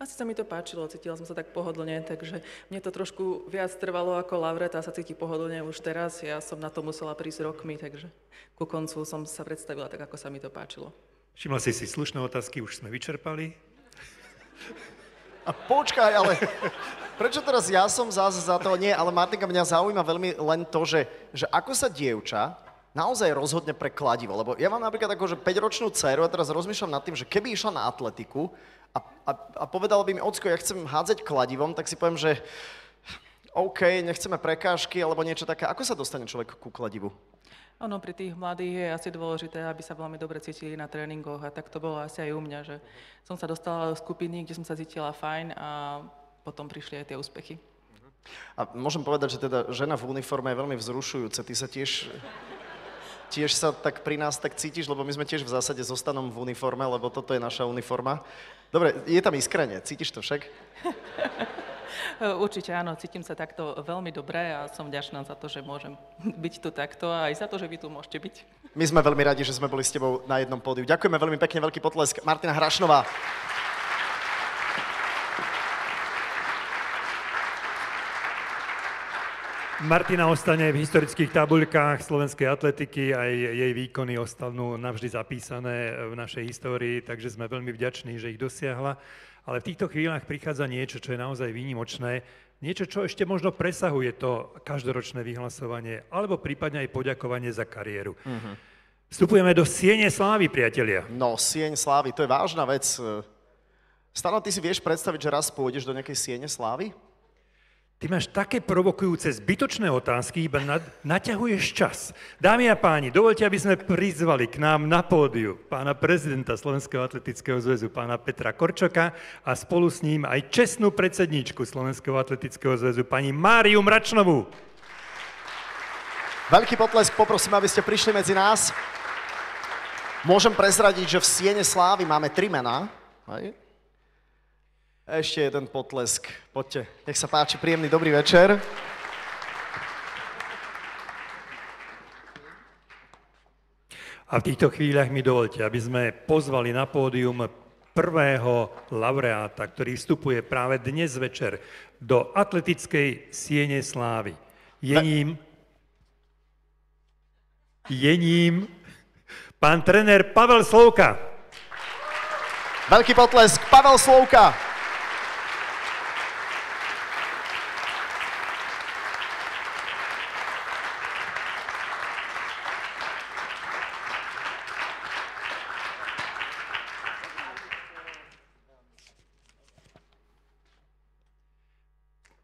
Asi sa mi to páčilo, cítila som sa tak pohodlne, takže mne to trošku viac trvalo ako Laure, tá sa cíti pohodlne už teraz. Ja som na to musela prísť rokmi, takže ku koncu som sa predstavila tak, ako sa mi to páčilo. Všimla si slušné otázky, už sme vyčerpali. A počkaj, ale prečo teraz ja som zase za to? Nie, ale Martinka, mňa zaujíma veľmi len to, že ako sa dievča naozaj rozhodne pre kladivo. Lebo ja mám napríklad akože 5-ročnú dceru a teraz rozmýšľam nad tým, že keby išla na atletiku a povedala by mi, ocko, ja chcem hádzať kladivom, tak si poviem, že OK, nechceme prekážky alebo niečo také. Ako sa dostane človek ku kladivu? Ono, pri tých mladých je asi dôležité, aby sa veľmi dobre cítili na tréningoch a tak to bolo asi aj u mňa, že som sa dostala do skupiny, kde som sa cítila fajn a potom prišli aj tie úspechy. A môžem povedať, že teda žena v uniforme je veľmi vzrušujúca. Ty sa tiež sa tak pri nás tak cítiš, lebo my sme tiež v zásade zostanom v uniforme, lebo toto je naša uniforma. Dobre, je tam iskrenie, cítiš to však? Určite áno, cítim sa takto veľmi dobre a som vďačná za to, že môžem byť tu takto a aj za to, že vy tu môžete byť. My sme veľmi radi, že sme boli s tebou na jednom pódiu. Ďakujeme veľmi pekne, veľký potlesk. Martina Hrašnová. Martina ostane v historických tabuľkách slovenskej atletiky, aj jej výkony ostanú navždy zapísané v našej histórii, takže sme veľmi vďační, že ich dosiahla. Ale v týchto chvíľach prichádza niečo, čo je naozaj výnimočné, niečo, čo ešte možno presahuje to každoročné vyhlasovanie, alebo prípadne aj poďakovanie za kariéru. Vstupujeme do siene slávy, priatelia. No, sieň slávy, to je vážna vec. Stano, ty si vieš predstaviť, že raz pôjdeš do nejakej siene slávy? Ty máš také provokujúce, zbytočné otázky, iba naťahuješ čas. Dámy a páni, dovoľte, aby sme prizvali k nám na pódiu pána prezidenta Slovenského atletického zväzu, pána Petra Korčoka a spolu s ním aj čestnú predsedníčku Slovenského atletického zväzu, pani Máriu Mračnovú. Veľký potlesk, poprosím, aby ste prišli medzi nás. Môžem prezradiť, že v siene slávy máme 3 mená. Hej. Ešte jeden potlesk. Poďte, nech sa páči, príjemný dobrý večer. A v týchto chvíľach mi dovolte, aby sme pozvali na pódium prvého laureáta, ktorý vstupuje práve dnes večer do atletickej siene slávy. Je ním pán trenér Pavel Slouka. Veľký potlesk, Pavel Slouka.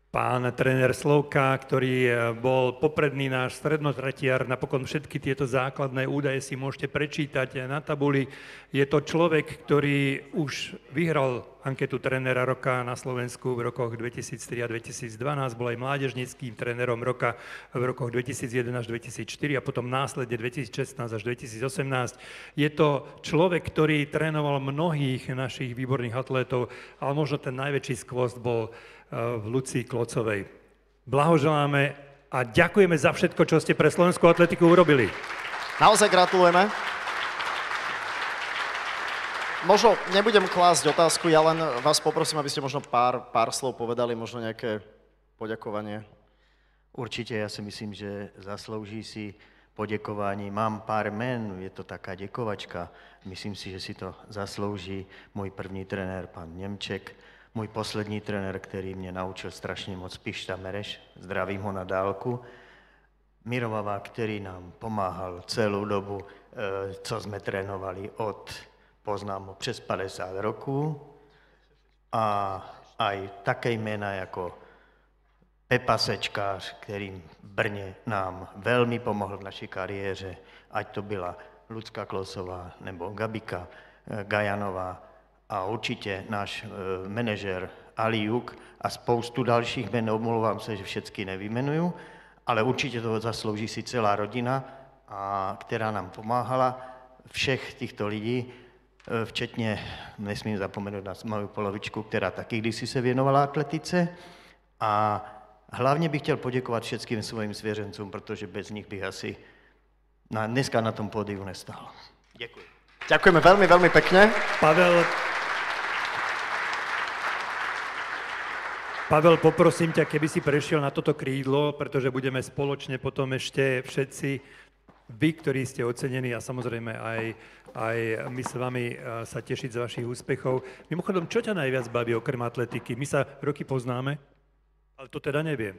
Pán tréner Slouka, ktorý bol popredný náš strednotratiar, napokon všetky tieto základné údaje si môžete prečítať na tabuli. Je to človek, ktorý už vyhral anketu trénera roka na Slovensku v rokoch 2003 a 2012, bol aj mládežníckym trénerom roka v rokoch 2001 až 2004 a potom následne 2016 až 2018. Je to človek, ktorý trénoval mnohých našich výborných atlétov, ale možno ten najväčší skvost bol v Lucii Klocovej. Blahoželáme a ďakujeme za všetko, čo ste pre slovenskú atletiku urobili. Naozaj gratulujeme. Možno nebudem klásť otázku, ja len vás poprosím, aby ste možno pár slov povedali, možno nejaké poďakovanie. Určite, ja si myslím, že zaslúži si poďakovanie. Mám pár men, je to taká ďakovačka. Myslím si, že si to zaslúži môj první trenér, pán Nemček, môj poslední trenér, ktorý mne naučil strašne moc, Pišta Mereš, zdravím ho na dálku. Mirovava, ktorý nám pomáhal celú dobu, co sme trénovali poznám ho přes 50 rokov. A aj také jména ako Pepa Sečkář, ktorý v Brně nám veľmi pomohl v našej kariéře, ať to byla Lucka Klosová nebo Gabika Gajanová, a určite náš manažer Ali Juk a spoustu dalších men, omlouvám se, že všetky nevymenuju, ale určite toho zaslouží si celá rodina, která nám pomáhala, všech týchto lidí, včetně, nesmím zapomenout na moju polovičku, která taky kdysi se věnovala atletice, a hlavně bych chtěl poděkovat všetkým svojim svěřencům, protože bez nich bych asi dneska na tom pódiu nestál. Děkuji. Ďakujeme veľmi, veľmi pekne. Pavel, poprosím ťa, keby si prešiel na toto krídlo, pretože budeme spoločne potom ešte všetci, vy, ktorí ste ocenení a samozrejme aj my s vami sa tešiť z vašich úspechov. Mimochodom, čo ťa najviac baví okrem atletiky? My sa roky poznáme, ale to teda neviem.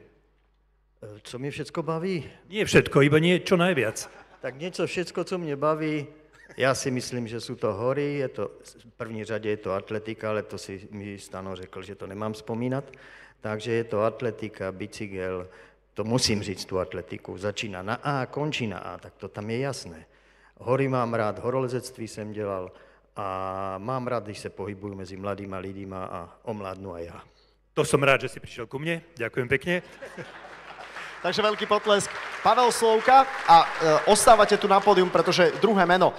Co mě všecko baví? Nie všetko, iba nie čo najviac. Tak něco všecko, co mě baví, Ja si myslím, že sú to hory, v první řade je to atletika, ale to si mi Stano řekl, že to nemám spomínat. Takže je to atletika, bicykel, to musím říct tu atletiku, začíná na A, končí na A, tak to tam je jasné. Hory mám rád, horolezectví jsem dělal a mám rád, když se pohybuju mezi mladýma lidima a omládnu aj ja. To som rád, že si prišiel ku mne. Ďakujem pekne. Takže veľký potlesk. Pavel Slovka a ostávate tu na pódium, pretože druhé meno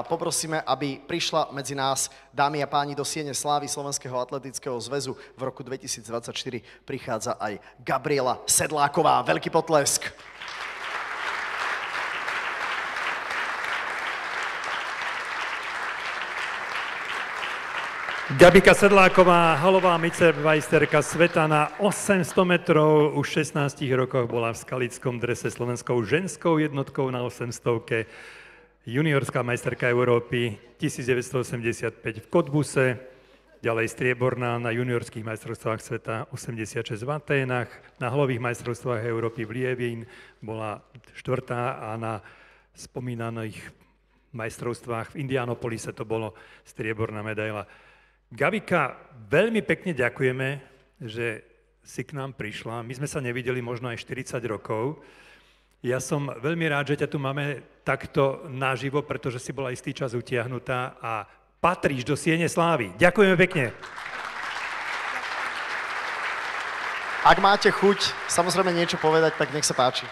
poprosíme, aby prišla medzi nás, dámy a páni, do siene slávy Slovenského atletického zväzu. V roku 2024 prichádza aj Gabriela Sedláková. Veľký potlesk. Gabika Sedláková, halová micemajsterka sveta na 800 metrov. Už v 16 rokoch bola v skalickom drese slovenskou ženskou jednotkou na 800-ke. Juniorská majsterka Európy 1985 v Cottbuse. Ďalej strieborná na juniorských majstrovstvách sveta 86 v Aténach. Na halových majstrovstvách Európy v Lievín bola 4. a na spomínaných majstrovstvách v Indianapolise to bolo strieborná medaila. Gabika, veľmi pekne ďakujeme, že si k nám prišla. My sme sa nevideli možno aj 40 rokov. Ja som veľmi rád, že ťa tu máme takto naživo, pretože si bola istý čas utiahnutá a patríš do siene slávy. Ďakujeme pekne. Ak máte chuť samozrejme niečo povedať, tak nech sa páči.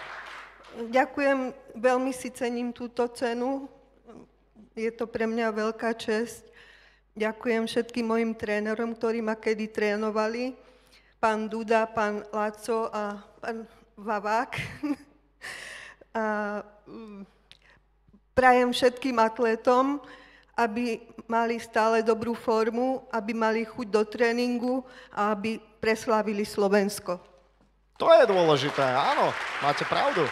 Ďakujem, veľmi si cením túto cenu. Je to pre mňa veľká česť. Ďakujem všetkým mojim trénerom, ktorí ma kedy trénovali. Pán Duda, pán Laco a pán Vavák. A prajem všetkým atletom, aby mali stále dobrú formu, aby mali chuť do tréningu a aby preslávili Slovensko. To je dôležité, áno, máte pravdu.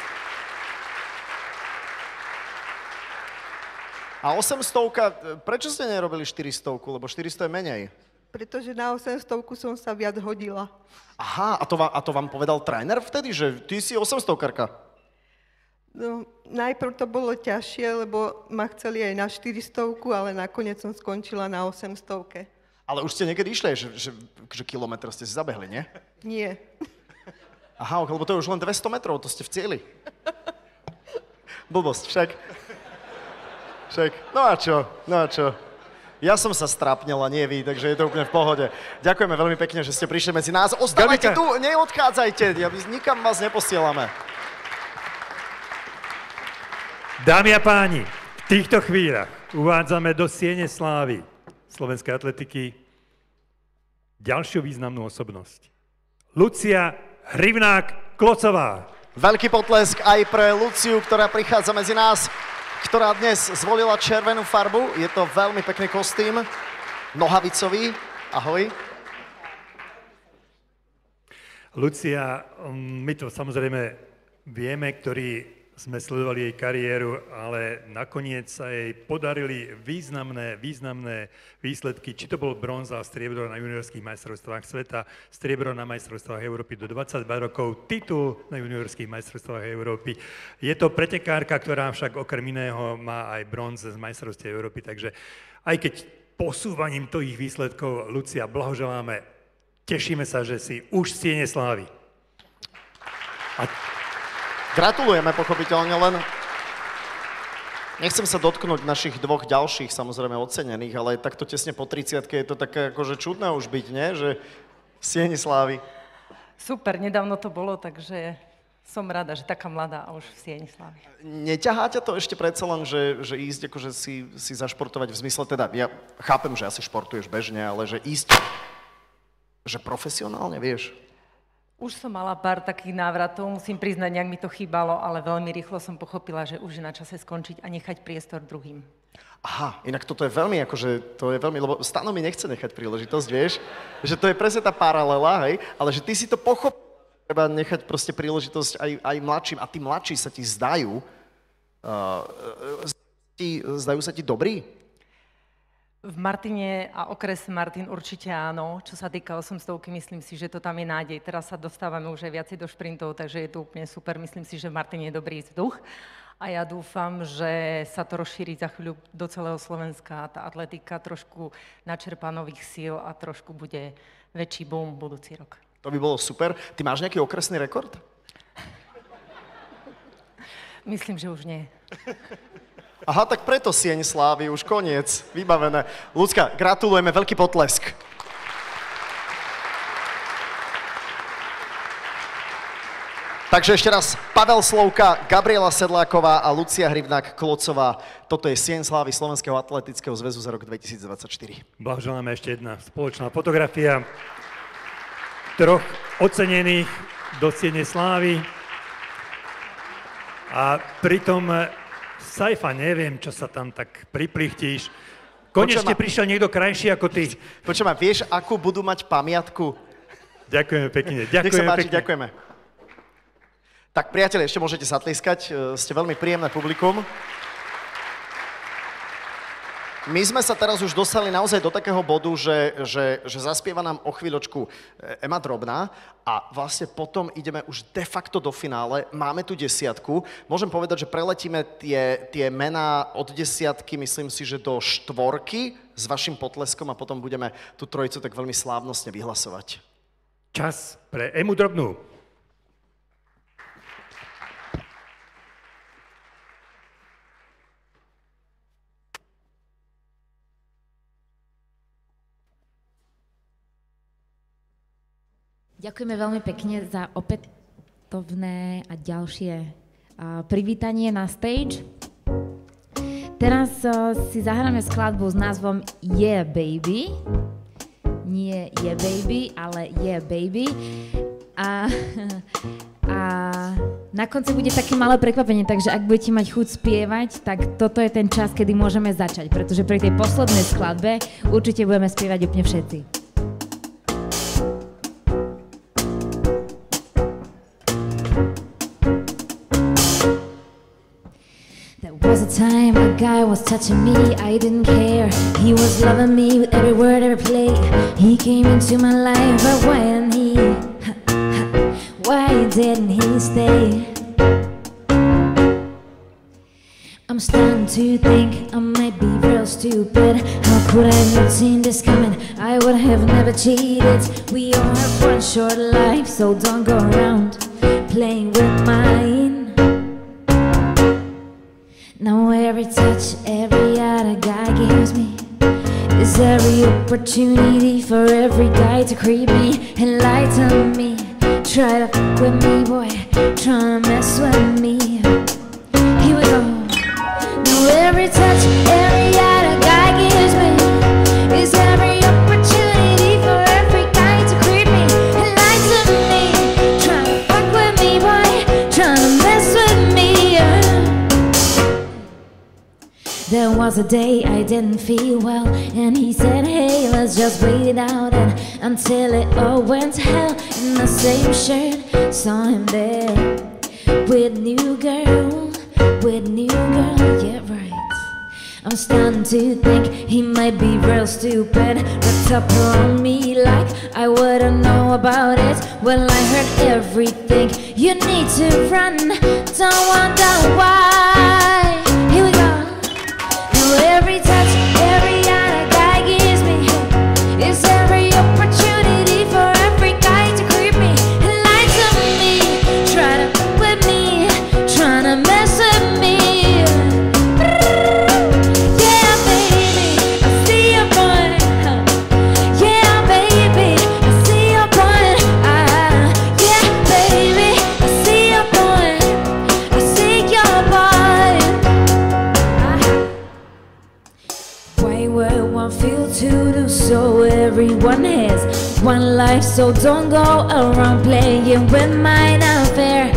A 800, prečo ste nerobili 400, lebo 400 je menej? Pretože na 800 som sa viac hodila. Aha, a to vám povedal tréner vtedy, že ty si 800-karka? No, najprv to bolo ťažšie, lebo ma chceli aj na 400, ale nakoniec som skončila na 800. Ale už ste niekedy išli, že kilometr ste si zabehli, nie? Nie. Aha, lebo to je už len 200 metrov, to ste v cieli. Blbosť, však. No a čo? Ja som sa strapnil a nie vy, takže je to úplne v pohode. Ďakujeme veľmi pekne, že ste prišli medzi nás. Ostávajte tu, neodchádzajte, nikam vás neposielame. Dámy a páni, v týchto chvíľach uvádzame do siene slávy slovenskej atletiky ďalšiu významnú osobnosť. Lucia Hrivnák-Klocová. Veľký potlesk aj pre Luciu, ktorá prichádza medzi nás, ktorá dnes zvolila červenú farbu. Je to veľmi pekný kostým, nohavicový. Ahoj. Lucia, my to samozrejme vieme, ktorí sme sledovali jej kariéru, ale nakoniec sa jej podarili významné výsledky. Či to bol bronza a striebro na juniorských majstrovstvách sveta, striebro na majstrovstvách Európy do 22 rokov, titul na juniorských majstrovstvách Európy. Je to pretekárka, ktorá však okrem iného má aj bronz z majstrovstiev Európy, takže aj keď posúvaním ich výsledkov, Lucia, blahoželáme. Tešíme sa, že si už v siene slávy. Gratulujeme pochopiteľne, len nechcem sa dotknúť našich dvoch ďalších, samozrejme ocenených, ale takto tesne po 30-ke je to také akože čudné už byť, nie? Že v sieni slávy. Super, nedávno to bolo, takže som rada, že taká mladá a už v sieni slávy. Neťahá ťa to ešte predsa len, že ísť akože si zašportovať v zmysle, teda ja chápem, že asi športuješ bežne, ale že ísť, že profesionálne, vieš? Už som mala pár takých návratov, musím priznať, nejak mi to chýbalo, ale veľmi rýchlo som pochopila, že už je na čase skončiť a nechať priestor druhým. Aha, inak toto je veľmi, lebo Stano mi nechce nechať príležitosť, vieš, že to je presne tá paralela, hej, ale že ty si to pochopil, treba nechať proste príležitosť aj mladším a tí mladší sa ti zdajú sa ti dobrí? V Martine a okrese Martin určite áno. Čo sa týka 800-ky, myslím si, že to tam je nádej. Teraz sa dostávame už aj viacej do šprintov, takže je to úplne super. Myslím si, že v Martine je dobrý vzduch. a ja dúfam, že sa to rozšíri za chvíľu do celého Slovenska. Tá atletika trošku načerpá nových síl a trošku bude väčší boom budúci rok. To by bolo super. Ty máš nejaký okresný rekord? Myslím, že už nie. Aha, tak preto Sieň slávy, už koniec, vybavené. Ľudská, gratulujeme, veľký potlesk. Takže ešte raz, Pavel Slovka, Gabriela Sedláková a Lucia Hrivnák-Klocová. Toto je Sieň slávy Slovenského atletického zväzu za rok 2024. Blahoželáme ešte jedna spoločná fotografia 3 ocenených do Siene slávy. A pritom, Saifa, neviem, čo sa tam tak priplichtíš. Konečne prišiel niekto krajší ako ty. Počuj ma, vieš, akú budú mať pamiatku? Ďakujeme pekne. Nech sa páči, ďakujeme. Tak, priatelia, ešte môžete zatliskať. Ste veľmi príjemné publikum. My sme sa teraz už dostali naozaj do takého bodu, že zaspieva nám o chvíľočku Ema Drobná a vlastne potom ideme už de facto do finále. Máme tu 10. Môžem povedať, že preletíme tie mená od 10, myslím si, že do 4 s vašim potleskom a potom budeme tú trojicu tak veľmi slávnostne vyhlasovať. Čas pre Emu Drobnú. Ďakujeme veľmi pekne za opätovné a ďalšie privítanie na stage. Teraz si zahráme skladbu s názvom Yeah Baby. Nie Yeah Baby, ale Yeah Baby. A na konci bude také malé prekvapenie, takže ak budete mať chuť spievať, tak toto je ten čas, kedy môžeme začať, pretože pri tej poslednej skladbe určite budeme spievať úplne všetci. Was a time a guy was touching me, I didn't care. He was loving me with every word, every play. He came into my life, but why didn't he stay? I'm starting to think I might be real stupid. How could I not seen this coming? I would have never cheated. We all have one short life, so don't go around playing with mine. Now every touch, every other guy gives me is every opportunity for every guy to creep me and lie to me. Try to fuck with me, boy, tryna mess with me. Here we go. Now every touch, every other guy gives me is every opportunity for every guy to creep me and lie to me. Tryna fuck with me, boy, tryna mess with me. There was a day I didn't feel well, and he said, hey, let's just wait it out, and until it all went to hell. In the same shirt, saw him there with new girl, yeah, right. I'm starting to think he might be real stupid, wrapped up around me like I wouldn't know about it. Well, I heard everything, you need to run, don't wonder why. Here we go. Every touch, every other guy gives me is every opportunity for every guy to creep me and lie to me. Try to fuck with me, tryna mess with me. Yeah, baby, I see your point. Yeah, baby, I see your point. Yeah, baby, I see your point. I see your point. Why would one feel to do so? Everyone has one life, so don't go around playing with mine affair.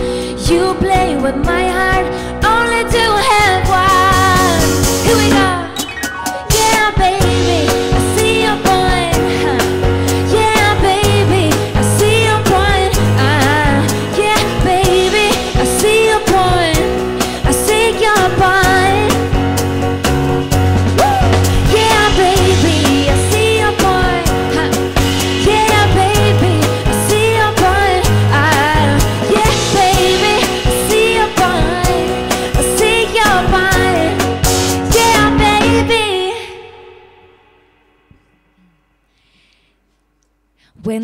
You play with my heart, only to have one. Here we go. Yeah, baby, I see your point. Yeah, baby, I see your point. Yeah, baby, I see your point. I see your point. Yeah, baby, I see your point. Yeah, baby, I see your point. Yeah, baby, I see your point. I see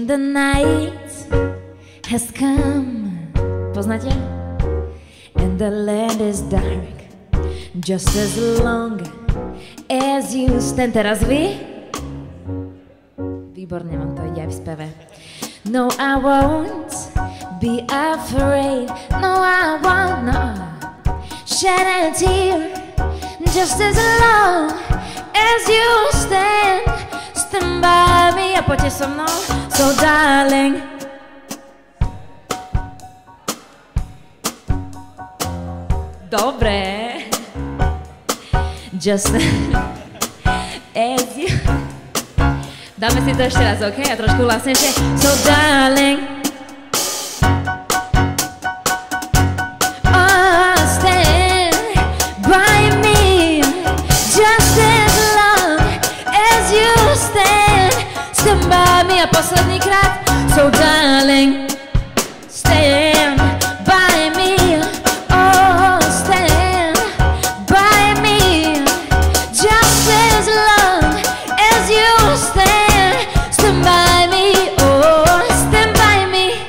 And the night has come. Poznáte? And the land is dark. Just as long as you stand. Teraz vy? Výborne vám to ide aj v speve. No, I won't be afraid. No, I won't shed a tear. Just as long as you stand by me. A poďte so mnou. So darling, dobre. Just as you. Dáme si to ešte raz, OK? A trošku hlasnejšie. So darling, oh, stand by me. Just as long as you stand by me. A posledný krát. So darling, stand by me. Oh, stand by me. Just as long as you stand by me. Oh, stand by me.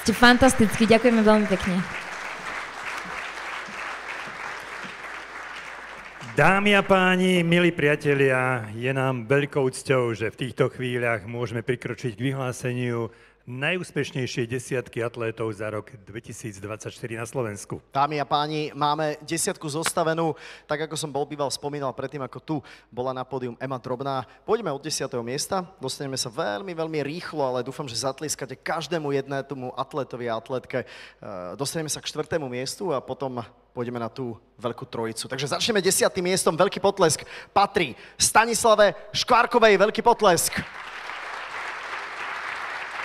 Ste fantastickí, ďakujeme veľmi pekne. Dámy a páni, milí priatelia, je nám veľkou cťou, že v týchto chvíľach môžeme prikročiť k vyhláseniu najúspešnejšej desiatky atlétov za rok 2024 na Slovensku. Dámy a páni, máme desiatku zostavenú, tak ako som býval spomínal predtým, ako tu bola na pódium Ema Drobná. Poďme od 10. miesta, dostaneme sa veľmi, veľmi rýchlo, ale dúfam, že zatlieskate každému jednému atlétovi a atlétke. Dostaneme sa k 4. miestu a potom pôjdeme na tú veľkú trojicu. Takže začneme 10. miestom. Veľký potlesk patrí Stanislave Škvárkovej. Veľký potlesk.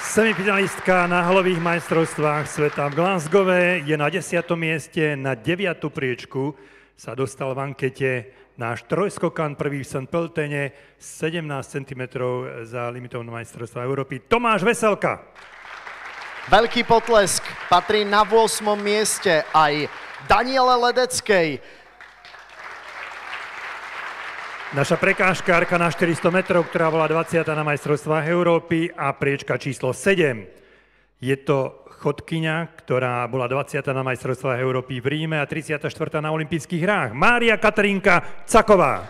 Semifinalistka na halových majstrovstvách sveta v Glasgowe je na 10. mieste. Na 9. priečku sa dostal v ankete náš trojskokan prvý v St. Pöltene 17 cm za limitom majstrovstva Európy Tomáš Veselka. Veľký potlesk patrí na 8. mieste aj Daniele Ledeckej. Naša prekážkárka na 400 metrov, ktorá bola 20. na majstrovstvách Európy a priečka číslo 7. Je to chodkyňa, ktorá bola 20. na majstrovstvách Európy v Ríme a 34. na olympijských hrách. Mária Katarínka Caková.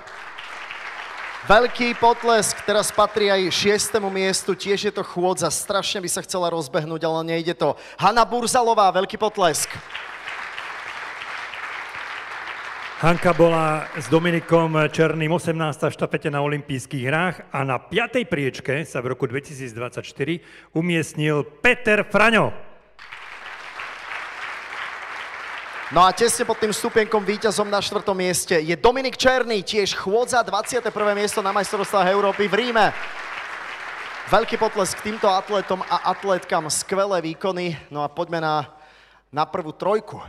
Veľký potlesk teraz patrí aj 6. miestu, tiež je to chôdza, strašne by sa chcela rozbehnúť, ale nejde to. Hanna Burzalová, veľký potlesk. Hanka bola s Dominikom Černým 18. štafete na olympijských hrách a na 5. priečke sa v roku 2024 umiestnil Peter Fraňo. No a tesne pod tým stupienkom víťazom na 4. mieste je Dominik Černý, tiež chôdza, 21. miesto na majstrovstvách Európy v Ríme. Veľký potlesk týmto atlétom a atlétkam, skvelé výkony. No a poďme na prvú trojku.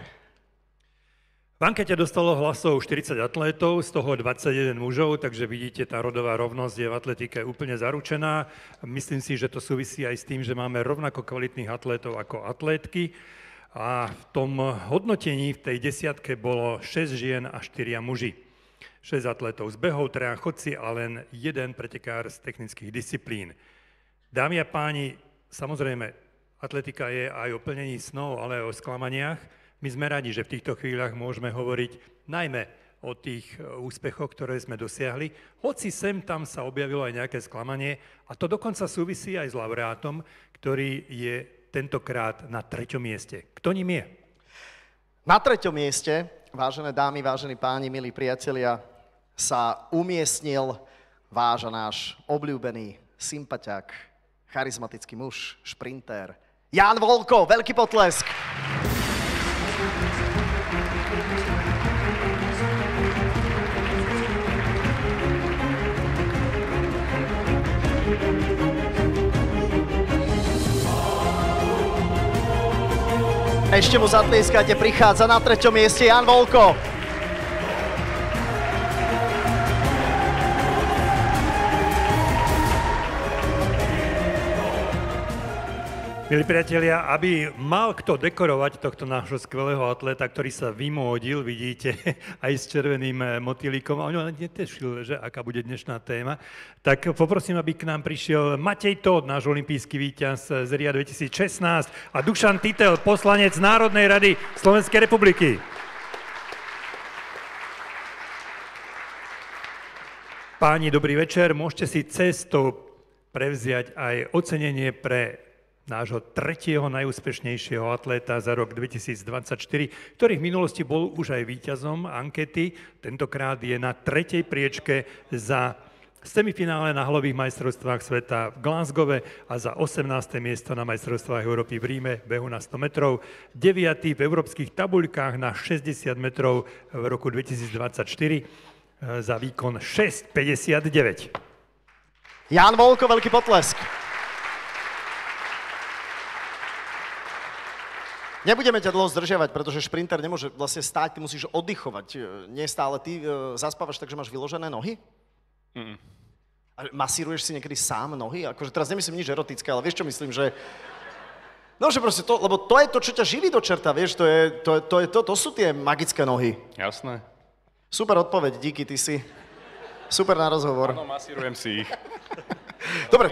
V ankete dostalo hlasov 40 atlétov, z toho 21 mužov, takže vidíte, tá rodová rovnosť je v atletike úplne zaručená. Myslím si, že to súvisí aj s tým, že máme rovnako kvalitných atlétov ako atlétky. A v tom hodnotení v tej desiatke bolo 6 žien a 4 muži. 6 atlétov z behov, 3 chodci a len 1 pretekár z technických disciplín. Dámy a páni, samozrejme, atletika je aj o plnení snov, ale aj o sklamaniach. My sme radi, že v týchto chvíľach môžeme hovoriť najmä o tých úspechoch, ktoré sme dosiahli, hoci sem tam sa objavilo aj nejaké sklamanie a to dokonca súvisí aj s laureátom, ktorý je tentokrát na 3. mieste. Kto ním je? Na 3. mieste, vážené dámy, vážení páni, milí priatelia, sa umiestnil váš a náš obľúbený sympaťák, charizmatický muž, šprintér, Ján Volko, veľký potlesk. Ešte mu zatlieskate, prichádza na 3. mieste Ján Volko. Milí priatelia, aby mal kto dekorovať tohto nášho skvelého atleta, ktorý sa vymódil, vidíte, aj s červeným motýlikom, a on netešil, že aká bude dnešná téma, tak poprosím, aby k nám prišiel Matej Tóth, náš olympijský víťaz z Ria 2016 a Dušan Titel, poslanec Národnej rady Slovenskej republiky. Páni, dobrý večer, môžete si cestou prevziať aj ocenenie pre nášho tretieho najúspešnejšieho atléta za rok 2024, ktorý v minulosti bol už aj víťazom ankety. Tentokrát je na tretej priečke za semifinále na halových majstrovstvách sveta v Glasgowe a za 18. miesto na majstrovstvách Európy v Ríme, behu na 100 metrov. 9. v európskych tabuľkách na 60 metrov v roku 2024 za výkon 6,59. Ján Volko, veľký potlesk. Nebudeme ťa dlho zdržiavať, pretože šprinter nemôže vlastne stáť, ty musíš oddychovať. Nie stále ty zaspávaš tak, že máš vyložené nohy? A masíruješ si niekedy sám nohy? Akože teraz nemyslím nič erotické, ale vieš, čo myslím, že... No, že proste to, lebo to je to, čo ťa živí do čerta, vieš, to sú tie magické nohy. Jasné. Super odpoveď, díky, ty si super na rozhovor. Áno, masírujem si ich. Dobre,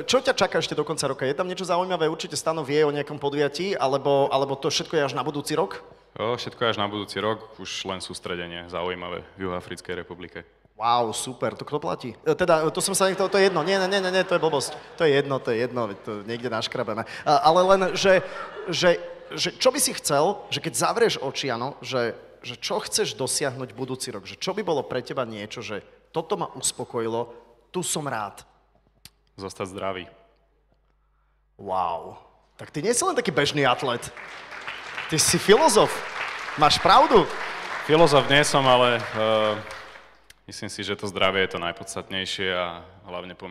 čo ťa čaká ešte do konca roka? Je tam niečo zaujímavé? Určite Stano vie o nejakom podujatí, alebo to všetko je až na budúci rok? Všetko je až na budúci rok, už len sústredenie zaujímavé v Juhoafrickej republike. Wow, super, to kto platí? Teda, to som sa nechal, to je jedno, nie, to je blbosť. To je jedno, to niekde naškrabeme. Ale len, že čo by si chcel, že keď zavrieš oči, áno, že čo chceš dosiahnuť budúci rok, že čo by bolo pre teba niečo, že toto ma uspokojilo, tu som rád. Zostať zdravý. Wow. Tak ty nie si len taký bežný atlet. Ty si filozof. Máš pravdu. Filozof nie som, ale myslím si, že to zdravie je to najpodstatnejšie a hlavne po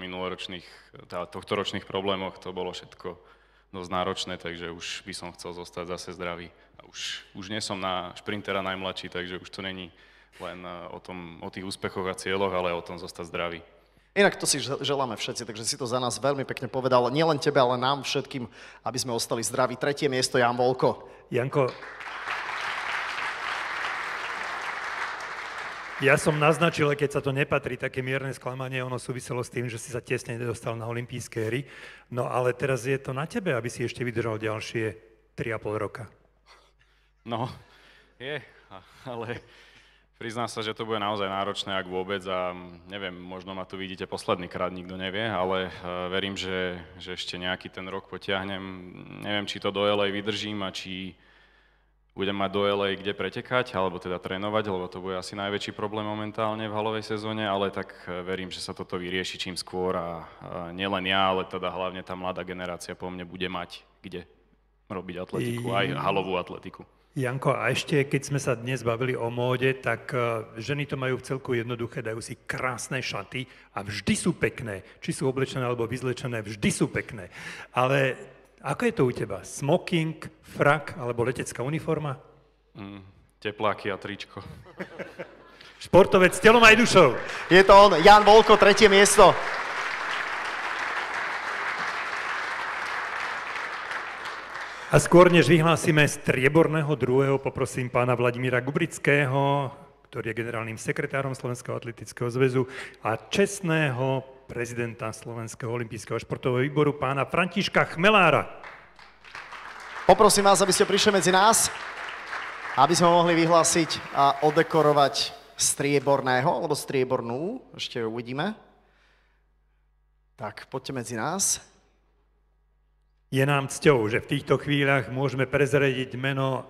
tohtoročných problémoch to bolo všetko dosť náročné, takže už by som chcel zostať zase zdravý. A už nie som na šprintera najmladší, takže už to není len o tých úspechoch a cieľoch, ale o tom zostať zdravý. Inak to si želáme všetci, takže si to za nás veľmi pekne povedal. Nie len tebe, ale nám všetkým, aby sme ostali zdraví. 3. miesto, Ján Volko. Janko, ja som naznačil, keď sa to nepatrí, také mierne sklamanie, ono súviselo s tým, že si sa tesne nedostal na olympijské hry. No ale teraz je to na tebe, aby si ešte vydržal ďalšie 3,5 roka. No, ale... Priznám sa, že to bude naozaj náročné, ak vôbec, a neviem, možno ma tu vidíte posledný krát, nikto nevie, ale verím, že ešte nejaký ten rok potiahnem. Neviem, či to do LA vydržím a či budem mať do LA kde pretekať, alebo teda trénovať, lebo to bude asi najväčší problém momentálne v halovej sezóne, ale tak verím, že sa toto vyrieši čím skôr a nielen ja, ale teda hlavne tá mladá generácia po mne bude mať kde robiť atletiku, aj halovú atletiku. Janko, a ešte keď sme sa dnes bavili o móde, tak ženy to majú v celku jednoduché, dajú si krásne šaty a vždy sú pekné. Či sú oblečené alebo vyzlečené, vždy sú pekné. Ale ako je to u teba? Smoking, frak alebo letecká uniforma? Tepláky a tričko. Športovec s telom aj dušou. Je to on, Ján Volko, 3. miesto. A skôr, než vyhlásime strieborného druhého, poprosím pána Vladimíra Gubrického, ktorý je generálnym sekretárom Slovenského atletického zväzu, a čestného prezidenta Slovenského olympijského športového výboru, pána Františka Chmelára. Poprosím vás, aby ste prišli medzi nás, aby sme mohli vyhlásiť a odekorovať strieborného, alebo striebornú, ešte uvidíme. Tak, poďte medzi nás. Je nám cťou, že v týchto chvíľach môžeme prezradiť meno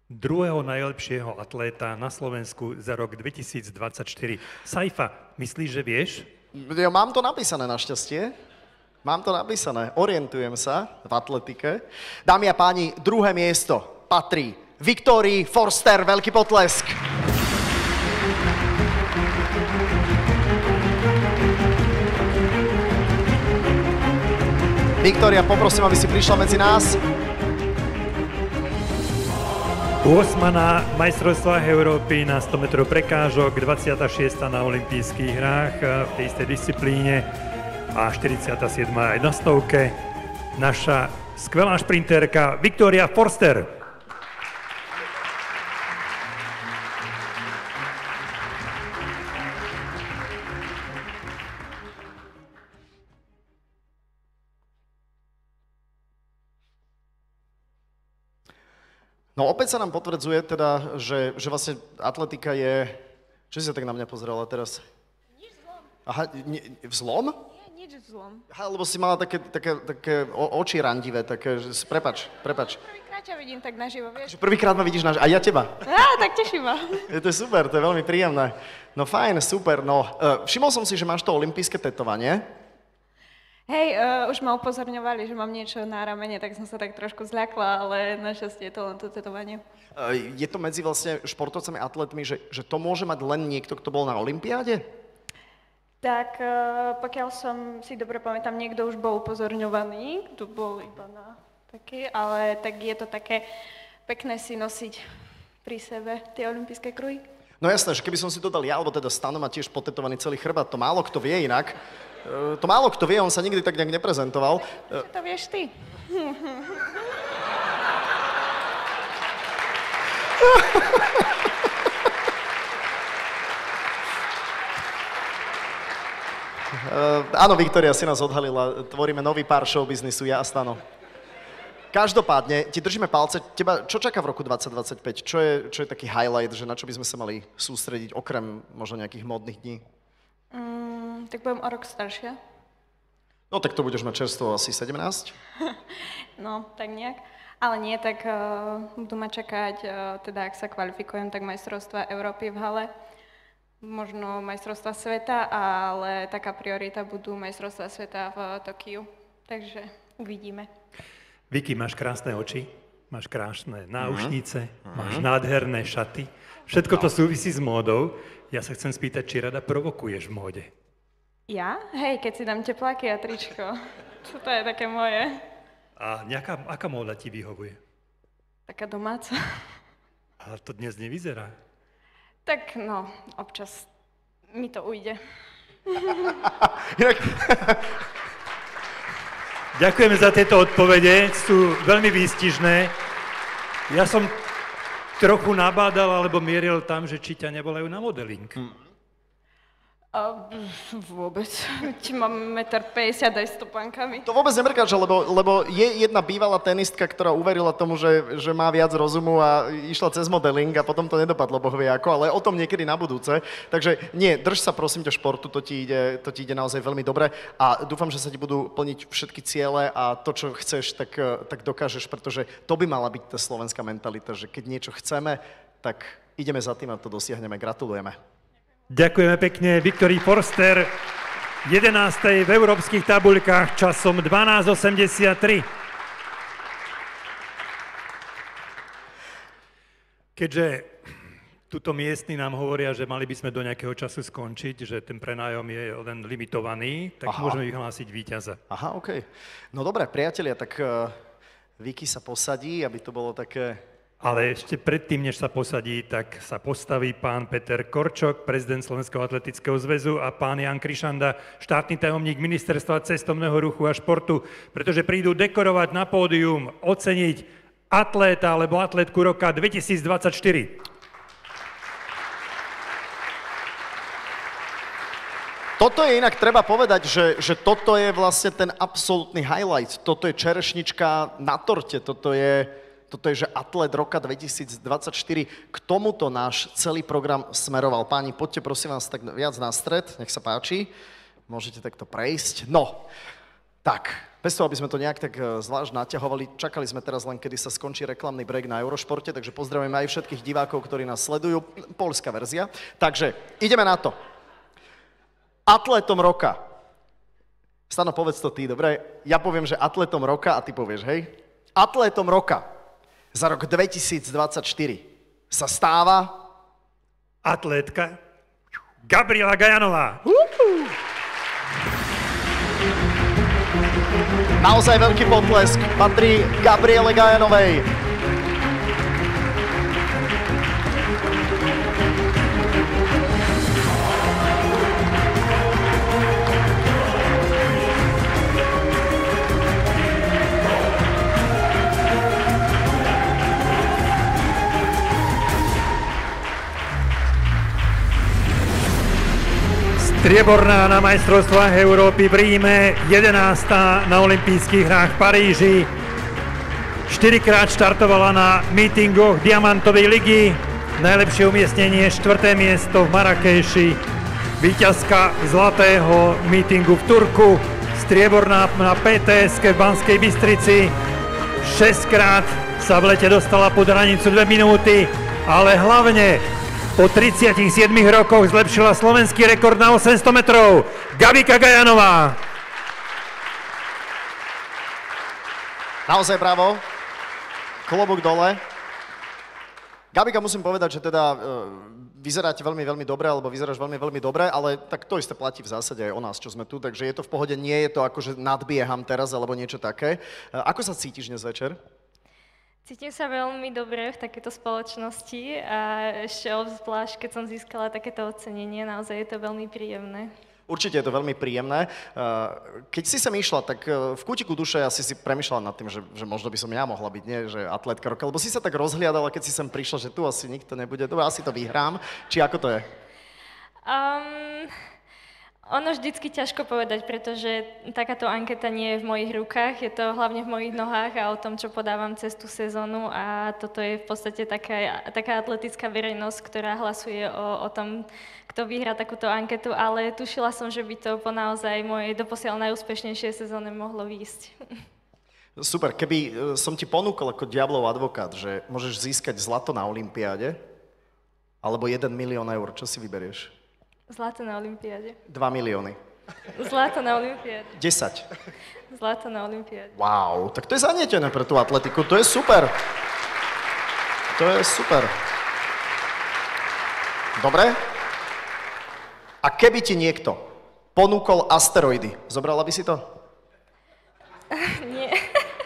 druhého najlepšieho atléta na Slovensku za rok 2024. Saifa, myslíš, že vieš? Ja mám to napísané našťastie. Mám to napísané. Orientujem sa v atletike. Dámy a páni, 2. miesto patrí Viktórii Forster. Veľký potlesk. Viktória, poprosím, aby si prišla medzi nás. 8. na majstrovstvách Európy na 100 metrov prekážok, 26. na olympijských hrách v tej istej disciplíne a 47. aj na stovke. naša skvelá šprintérka Viktória Forster. No opäť sa nám potvrdzuje teda, že vlastne atletika je... Čo si sa tak na mňa pozerala teraz? Nič zlom. Aha, vzlom? Nie, nič zlom. Aha, lebo si mala také oči randivé, také, že prepač. Prvýkrát ťa vidím tak naživo, vieš? Prvýkrát ma vidíš naživo, a ja teba. Tak teší ma. To je super, to je veľmi príjemné. No fajn, super, no. Všimol som si, že máš to olympijské tetovanie. Hej, už ma upozorňovali, že mám niečo na ramene, tak som sa tak trošku zľakla, ale našťastie je to len to tetovanie. Je to medzi vlastne športovcami, atletmi, že to môže mať len niekto, kto bol na olympiáde? Tak, pokiaľ som si dobre pamätám, niekto už bol upozorňovaný, kto bol iba na taký, ale tak je to také pekné si nosiť pri sebe tie olympijské kruhy. No jasné, že keby som si to dal ja, alebo teda Stano má tiež potetovaný celý chrbát, to málo kto vie inak. To málo kto vie, on sa nikdy tak nejak neprezentoval. Čo to vieš ty? Áno, Viktória, si nás odhalila. Tvoríme nový pár showbiznisu, ja a Stano. Každopádne, ti držíme palce. Teba, čo čaká v roku 2025? Čo je taký highlight, že na čo by sme sa mali sústrediť, okrem možno nejakých modných dní? Tak budem o rok staršia. No tak to budeš mať čerstvo asi 17? No, tak nejak. Ale nie, tak budú ma čakať, teda ak sa kvalifikujem, tak majstrovstvá Európy v hale. Možno majstrovstvá sveta, ale taká priorita budú majstrovstvá sveta v Tokiu. Takže uvidíme. Vicky, máš krásne oči, máš krásne náušnice, máš nádherné šaty. Všetko to súvisí s módou. Ja sa chcem spýtať, či rada provokuješ v móde. Ja? Hej, keď si dám tepláky a tričko. Čo to je také moje? A aká móda ti vyhovuje? Taká domáca. Ale to dnes nevyzerá. Tak no, občas mi to ujde. Ďakujeme za tieto odpovede, sú veľmi výstižné. Ja som trochu nabádal alebo mieril tam, že či ťa nevolajú na modeling. Vôbec. Ti mám 1,50 m aj s topánkami. To vôbec nemrkáš, lebo je jedna bývalá tenistka, ktorá uverila tomu, že má viac rozumu a išla cez modeling a potom to nedopadlo, boh vie ako, ale o tom niekedy na budúce. Takže nie, drž sa prosím ťa športu, to ti ide naozaj veľmi dobre a dúfam, že sa ti budú plniť všetky ciele a to, čo chceš, tak dokážeš, pretože to by mala byť tá slovenská mentalita, že keď niečo chceme, tak ideme za tým a to dosiahneme. Gratulujeme. Ďakujeme pekne Viktórii Forster, 11. v európskych tabuľkách časom 12.83. Keďže tuto miestni nám hovoria, že mali by sme do nejakého času skončiť, že ten prenájom je len limitovaný, tak môžeme vyhlásiť víťaza. Aha, okej. No dobré, priatelia, tak Vicky sa posadí, aby to bolo také... Ale ešte predtým, než sa posadí, tak sa postaví pán Peter Korčok, prezident Slovenského atletického zväzu a pán Jan Krišanda, štátny tajomník Ministerstva cestovného ruchu a športu, pretože prídu dekorovať na pódium, oceniť atléta alebo atlétku roka 2024. Toto je inak treba povedať, že toto je vlastne ten absolútny highlight. Toto je čerešnička na torte, toto je, že atlét roka 2024. K tomuto náš celý program smeroval. Páni, poďte prosím vás tak viac na stred, nech sa páči. Môžete takto prejsť. No, tak, bez toho, aby sme to nejak tak zvlášť naťahovali, čakali sme teraz len, kedy sa skončí reklamný break na Eurošporte, takže pozdravujeme aj všetkých divákov, ktorí nás sledujú. Poľská verzia. Takže, ideme na to. Atlétom roka. Stano, povedz to ty, dobre? Ja poviem, že atlétom roka a ty povieš, hej? Atlétom roka za rok 2024 sa stáva... Atlétka Gabriela Gajanová. Naozaj veľký potlesk patrí Gabriele Gajanovej. Strieborná na majstrovstvách Európy v Ríme, 11. na olympijských hrách v Paríži. 4-krát štartovala na mítingoch Diamantovej ligy. Najlepšie umiestnenie 4. miesto v Marrakeši. Víťazka zlatého mítingu v Turku. Strieborná na PTS-ke v Banskej Bystrici. 6-krát sa v lete dostala pod hranicu 2 minúty, ale hlavne po 37 rokoch zlepšila slovenský rekord na 800 metrov. Gabika Gajanová. Naozaj bravo. Klobúk dole. Gabika, musím povedať, že teda vyzeráte veľmi, veľmi dobre, alebo vyzeráš veľmi, veľmi dobre, ale tak to isté platí v zásade aj o nás, čo sme tu, takže je to v pohode, nie je to ako, že nadbieham teraz, alebo niečo také. Ako sa cítiš dnes večer? Cítim sa veľmi dobre v takejto spoločnosti a ešte obzvlášť, keď som získala takéto ocenenie, naozaj je to veľmi príjemné. Určite je to veľmi príjemné. Keď si sem išla, tak v kútiku duše asi si premýšľala nad tým, že možno by som ja mohla byť, nie, že atlétka roka, lebo si sa tak rozhliadala, keď si sem prišla, že tu asi nikto nebude, dobre, asi to vyhrám, či ako to je? Ono vždycky ťažko povedať, pretože takáto anketa nie je v mojich rukách, je to hlavne v mojich nohách a o tom, čo podávam cez tú sezónu a toto je v podstate taká atletická verejnosť, ktorá hlasuje o tom, kto vyhrá takúto anketu, ale tušila som, že by to po naozaj mojej doposiaľ najúspešnejšej sezóne mohlo výjsť. Super, keby som ti ponúkol ako diablov advokát, že môžeš získať zlato na olympiáde alebo 1 milión eur, čo si vyberieš? Zlato na olympiáde. 2 milióny. Zlato na olympiáde. 10. Zlato na olympiáde. Wow, tak to je zanietené pre tú atletiku, to je super. To je super. Dobre? A keby ti niekto ponúkol asteroidy, zobrala by si to? Nie.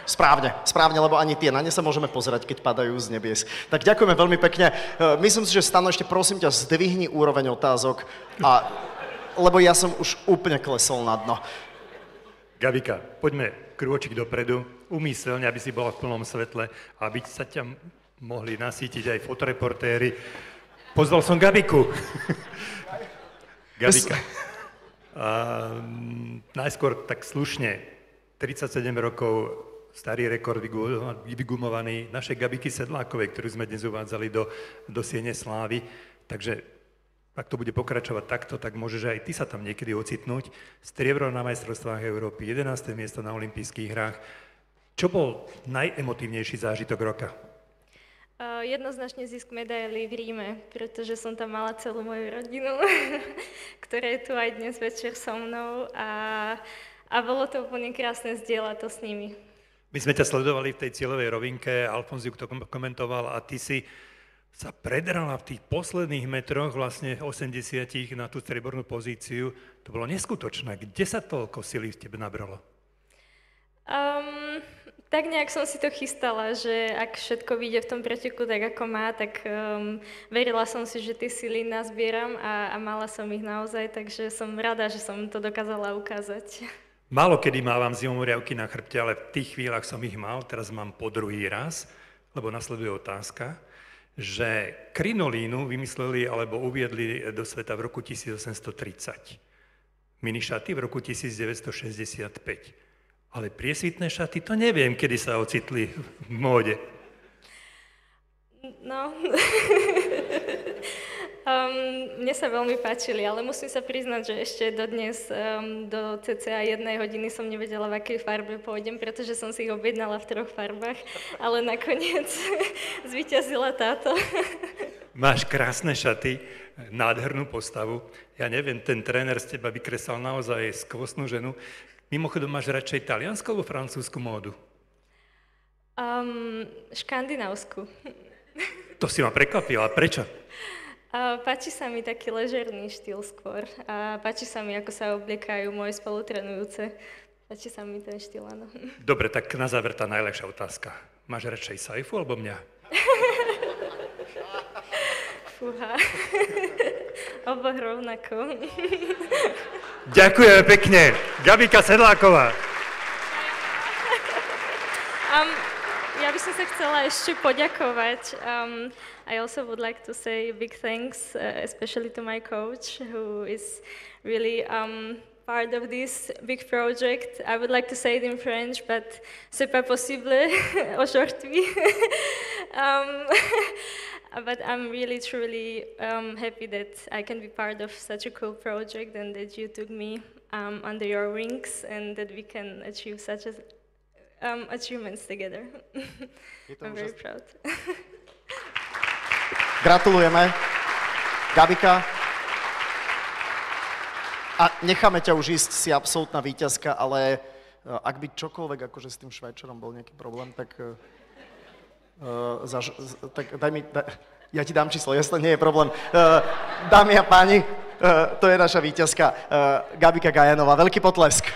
Správne, lebo ani tie na ne sa môžeme pozerať, keď padajú z nebies. Tak ďakujeme veľmi pekne. Myslím si, že Stano, ešte prosím ťa, zdvihni úroveň otázok, lebo ja som už úplne klesol na dno. Gabika, poďme krôčik dopredu, umyselne, aby si bola v plnom svetle, aby sa ťa mohli nasítiť aj fotoreportéri. Pozval som Gabiku. Gabika. Najskôr tak slušne, 37 rokov, starý rekord vygumovaný našej Gabiky Sedlákovej, ktorú sme dnes uvádzali do Siene slávy. Takže ak to bude pokračovať takto, tak môžeš aj ty sa tam niekedy ocitnúť. Striebro na majstrovstvách Európy, 11. miesto na olympijských hrách. Čo bol najemotívnejší zážitok roka? Jednoznačne zisk medaily v Ríme, pretože som tam mala celú moju rodinu, ktorá je tu aj dnes večer so mnou a bolo to úplne krásne zdieľať to s nimi. My sme ťa sledovali v tej cieľovej rovinke, Alfonziuk to komentoval a ty si sa predrala v tých posledných metroch, vlastne 80 na tú striebornú pozíciu. To bolo neskutočné. Kde sa toľko sily v tebe nabralo? Tak nejak som si to chystala, že ak všetko vyjde v tom preteku tak, ako má, tak verila som si, že tie sily nazbieram a mala som ich naozaj, takže som rada, že som to dokázala ukázať. Málo kedy mávam zimomriavky na chrbte, ale v tých chvíľach som ich mal, teraz mám po druhý raz, lebo nasleduje otázka, že krinolínu vymysleli alebo uviedli do sveta v roku 1830. Minišaty v roku 1965. Ale priesvitné šaty, to neviem, kedy sa ocitli v móde. No, mne sa veľmi páčili, ale musím sa priznať, že ešte dodnes do cca 1 hodiny som nevedela, v akej farbe pôjdem, pretože som si ich objednala v 3 farbách, ale nakoniec zvíťazila táto. Máš krásne šaty, nádhernú postavu. Ja neviem, ten tréner z teba vykresal naozaj skvostnú ženu. Mimochodom, máš radšej taliansku alebo francúzsku módu? Škandinávsku. To si ma prekvapila. Prečo? Páči sa mi taký ležerný štýl skôr. A páči sa mi, ako sa obliekajú moje spolutrenujúce. Páči sa mi ten štýl, áno. Dobre, tak na záver tá najlepšia otázka. Máš radšej Saifu alebo mňa? Fúha. Oboch rovnako. Ďakujeme pekne. Gabika Sedláková. Ja ja by som sa chcela ešte poďakovať. I also would like to say big thanks, especially to my coach, who is really part of this big project. I would like to say it in French, but c'est pas possible aujourd'hui. But I'm really, truly happy that I can be part of such a cool project and that you took me under your wings and that we can achieve such achievements together. I'm very proud. Gratulujeme. Gabika. A necháme ťa už ísť, si absolútna víťazka, ale ak by čokoľvek akože s tým Švajčarom bol nejaký problém, tak... ja ti dám číslo, jasne, nie je problém. Dámy a páni, to je naša víťazka Gabika Gajanová. Veľký potlesk.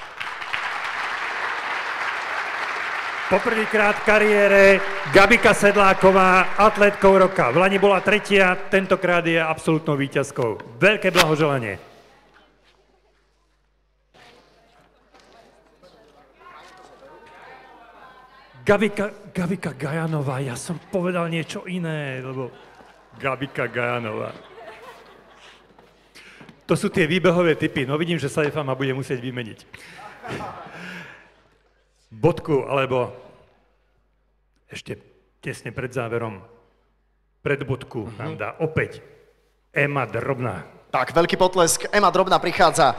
Poprvýkrát v kariére Gabika Sedláková, atletkou roka. V lani bola 3., tentokrát je absolútnou víťazkou. Veľké blahoželanie. Gabika Gajanová, ja som povedal niečo iné, lebo Gabika Gajanová. To sú tie výbehové typy, no vidím, že Saifa ma bude musieť vymeniť. Bodku, alebo ešte tesne pred záverom, pred bodku nám dá opäť Ema Drobná. Tak, veľký potlesk, Ema Drobná prichádza.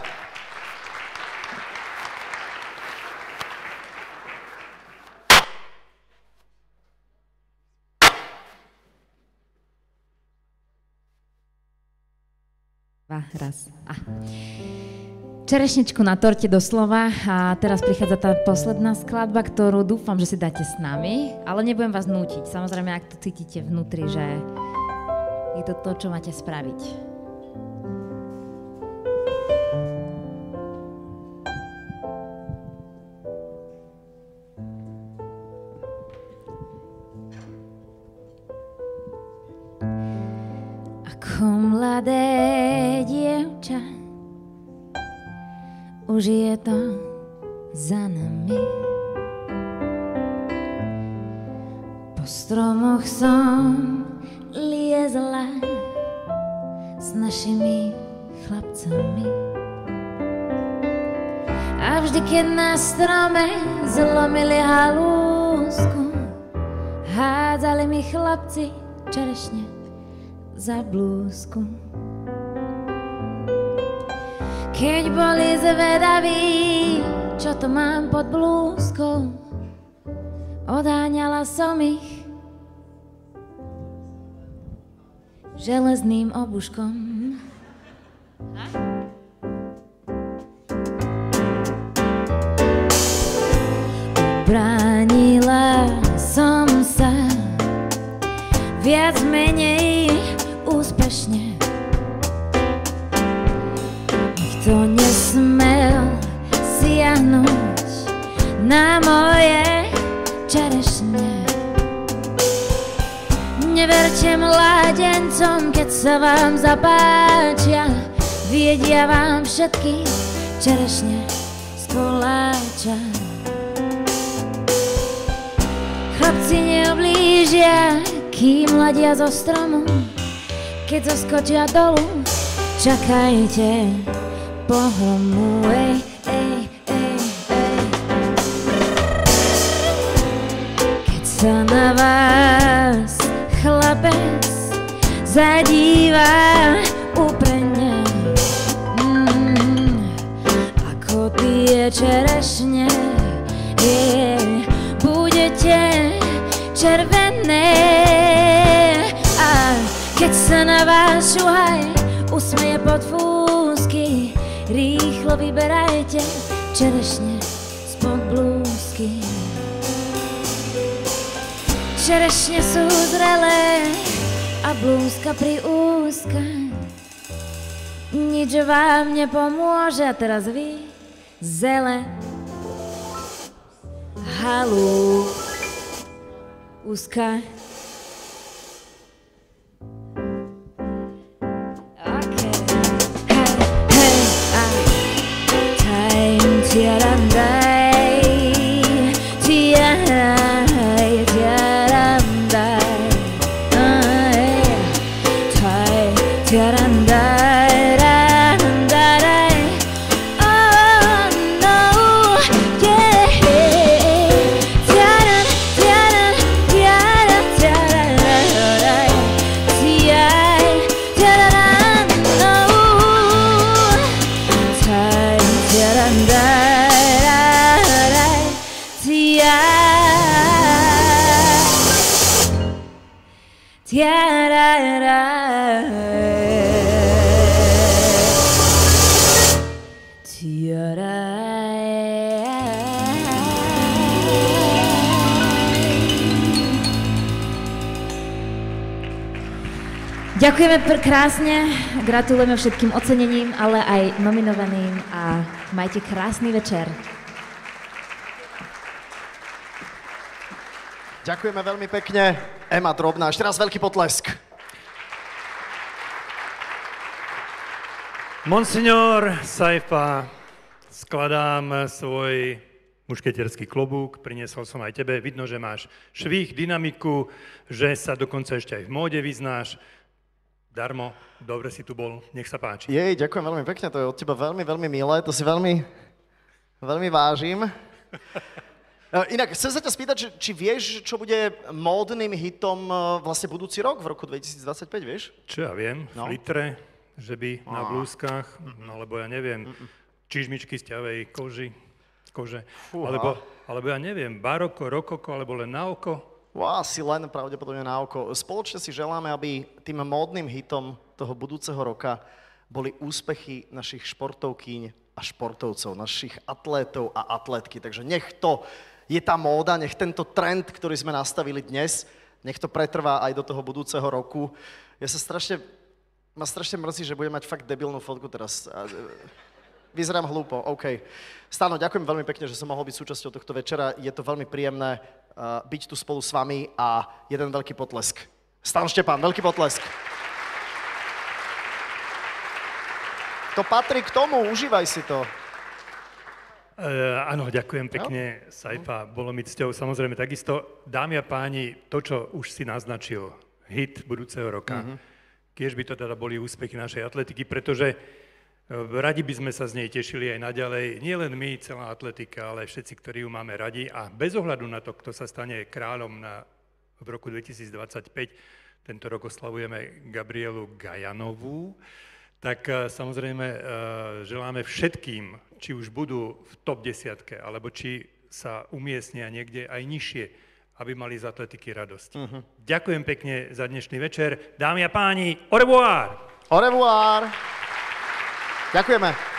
Raz. Čerešničku na torte doslova a teraz prichádza tá posledná skladba, ktorú dúfam, že si dáte s nami, ale nebudem vás nútiť. Samozrejme, ak to cítite vnútri, že je to to, čo máte spraviť. Ako mladé dievča, už je to za nami. Po stromoch som liezla s našimi chlapcami. A vždy, keď na strome zlomili halúsku, hádzali mi chlapci čerešne za blúzku. Keď boli zvedaví, čo to mám pod blúzkou, odáňala som ich železným obuškom. Bránila som sa viac menej úspešne. Nikto nesmel siahnuť na moje čerešne. Neverte mládencom, keď sa vám zapáčia, viedia vám všetky čerešne z koláča. Chlapci neoblížia, kým ladia zo stromu, keď zoskočia dolu, čakajte pohromu. Ej, ej, ej, ej. Keď sa na vás chlapec zadíva úprimne, ako tie čerešne, budete červené. A keď sa na vás šuhaj usmeje pod fúzky, rýchlo vyberajte čerešne spod blúzky. Čerešne sú zrelé a blúzka priúzka. Nič vám nepomôže. A teraz vy, zele, halú, úzka. Yeah. Ďakujeme krásne, gratulujeme všetkým ocenením, ale aj nominovaným a majte krásny večer. Ďakujeme veľmi pekne. Ema Drobná, ešte raz veľký potlesk. Monsignor Saifa, skladám svoj mušketierský klobúk, priniesol som aj tebe. Vidno, že máš švih, dynamiku, že sa dokonca ešte aj v móde vyznáš. Darmo, dobre si tu bol, nech sa páči. Jej, ďakujem veľmi pekne, to je od teba veľmi, veľmi milé, to si veľmi, veľmi vážim. Inak, chcem sa ťa spýtať, či vieš, čo bude módnym hitom vlastne budúci rok, v roku 2025, vieš? Čo ja viem, flitre, že by na blúzkach, alebo ja neviem, čižmičky z ťavej kože, alebo ja neviem, baroko, rokoko, alebo len na oko. Asi len pravdepodobne na oko. Spoločne si želáme, aby tým módnym hitom toho budúceho roka boli úspechy našich športovkýň a športovcov, našich atlétov a atlétky. Takže nech to je tá móda, nech tento trend, ktorý sme nastavili dnes, nech to pretrvá aj do toho budúceho roku. Ma strašne mrzí, že budem mať fakt debilnú fotku teraz. Vyzerám hlúpo, OK. Stano, ďakujem veľmi pekne, že som mohol byť súčasťou tohto večera. Je to veľmi príjemné byť tu spolu s vami a jeden veľký potlesk. Stan Štepán, veľký potlesk. To patrí k tomu, užívaj si to. Áno, ďakujem pekne, Saifa, bolo mi cťou. Samozrejme, takisto, dámy a páni, to, čo už si naznačil, hit budúceho roka, kiež by to teda boli úspechy našej atletiky, pretože radi by sme sa z nej tešili aj naďalej, nie len my, celá atletika, ale aj všetci, ktorí ju máme radi. A bez ohľadu na to, kto sa stane kráľom v roku 2025, tento rok oslavujeme Gabrielu Gajanovú, tak samozrejme želáme všetkým, či už budú v top 10, alebo či sa umiestnia niekde aj nižšie, aby mali z atletiky radosť. Ďakujem pekne za dnešný večer. Dámy a páni, au revoir! Au revoir! Ďakujeme.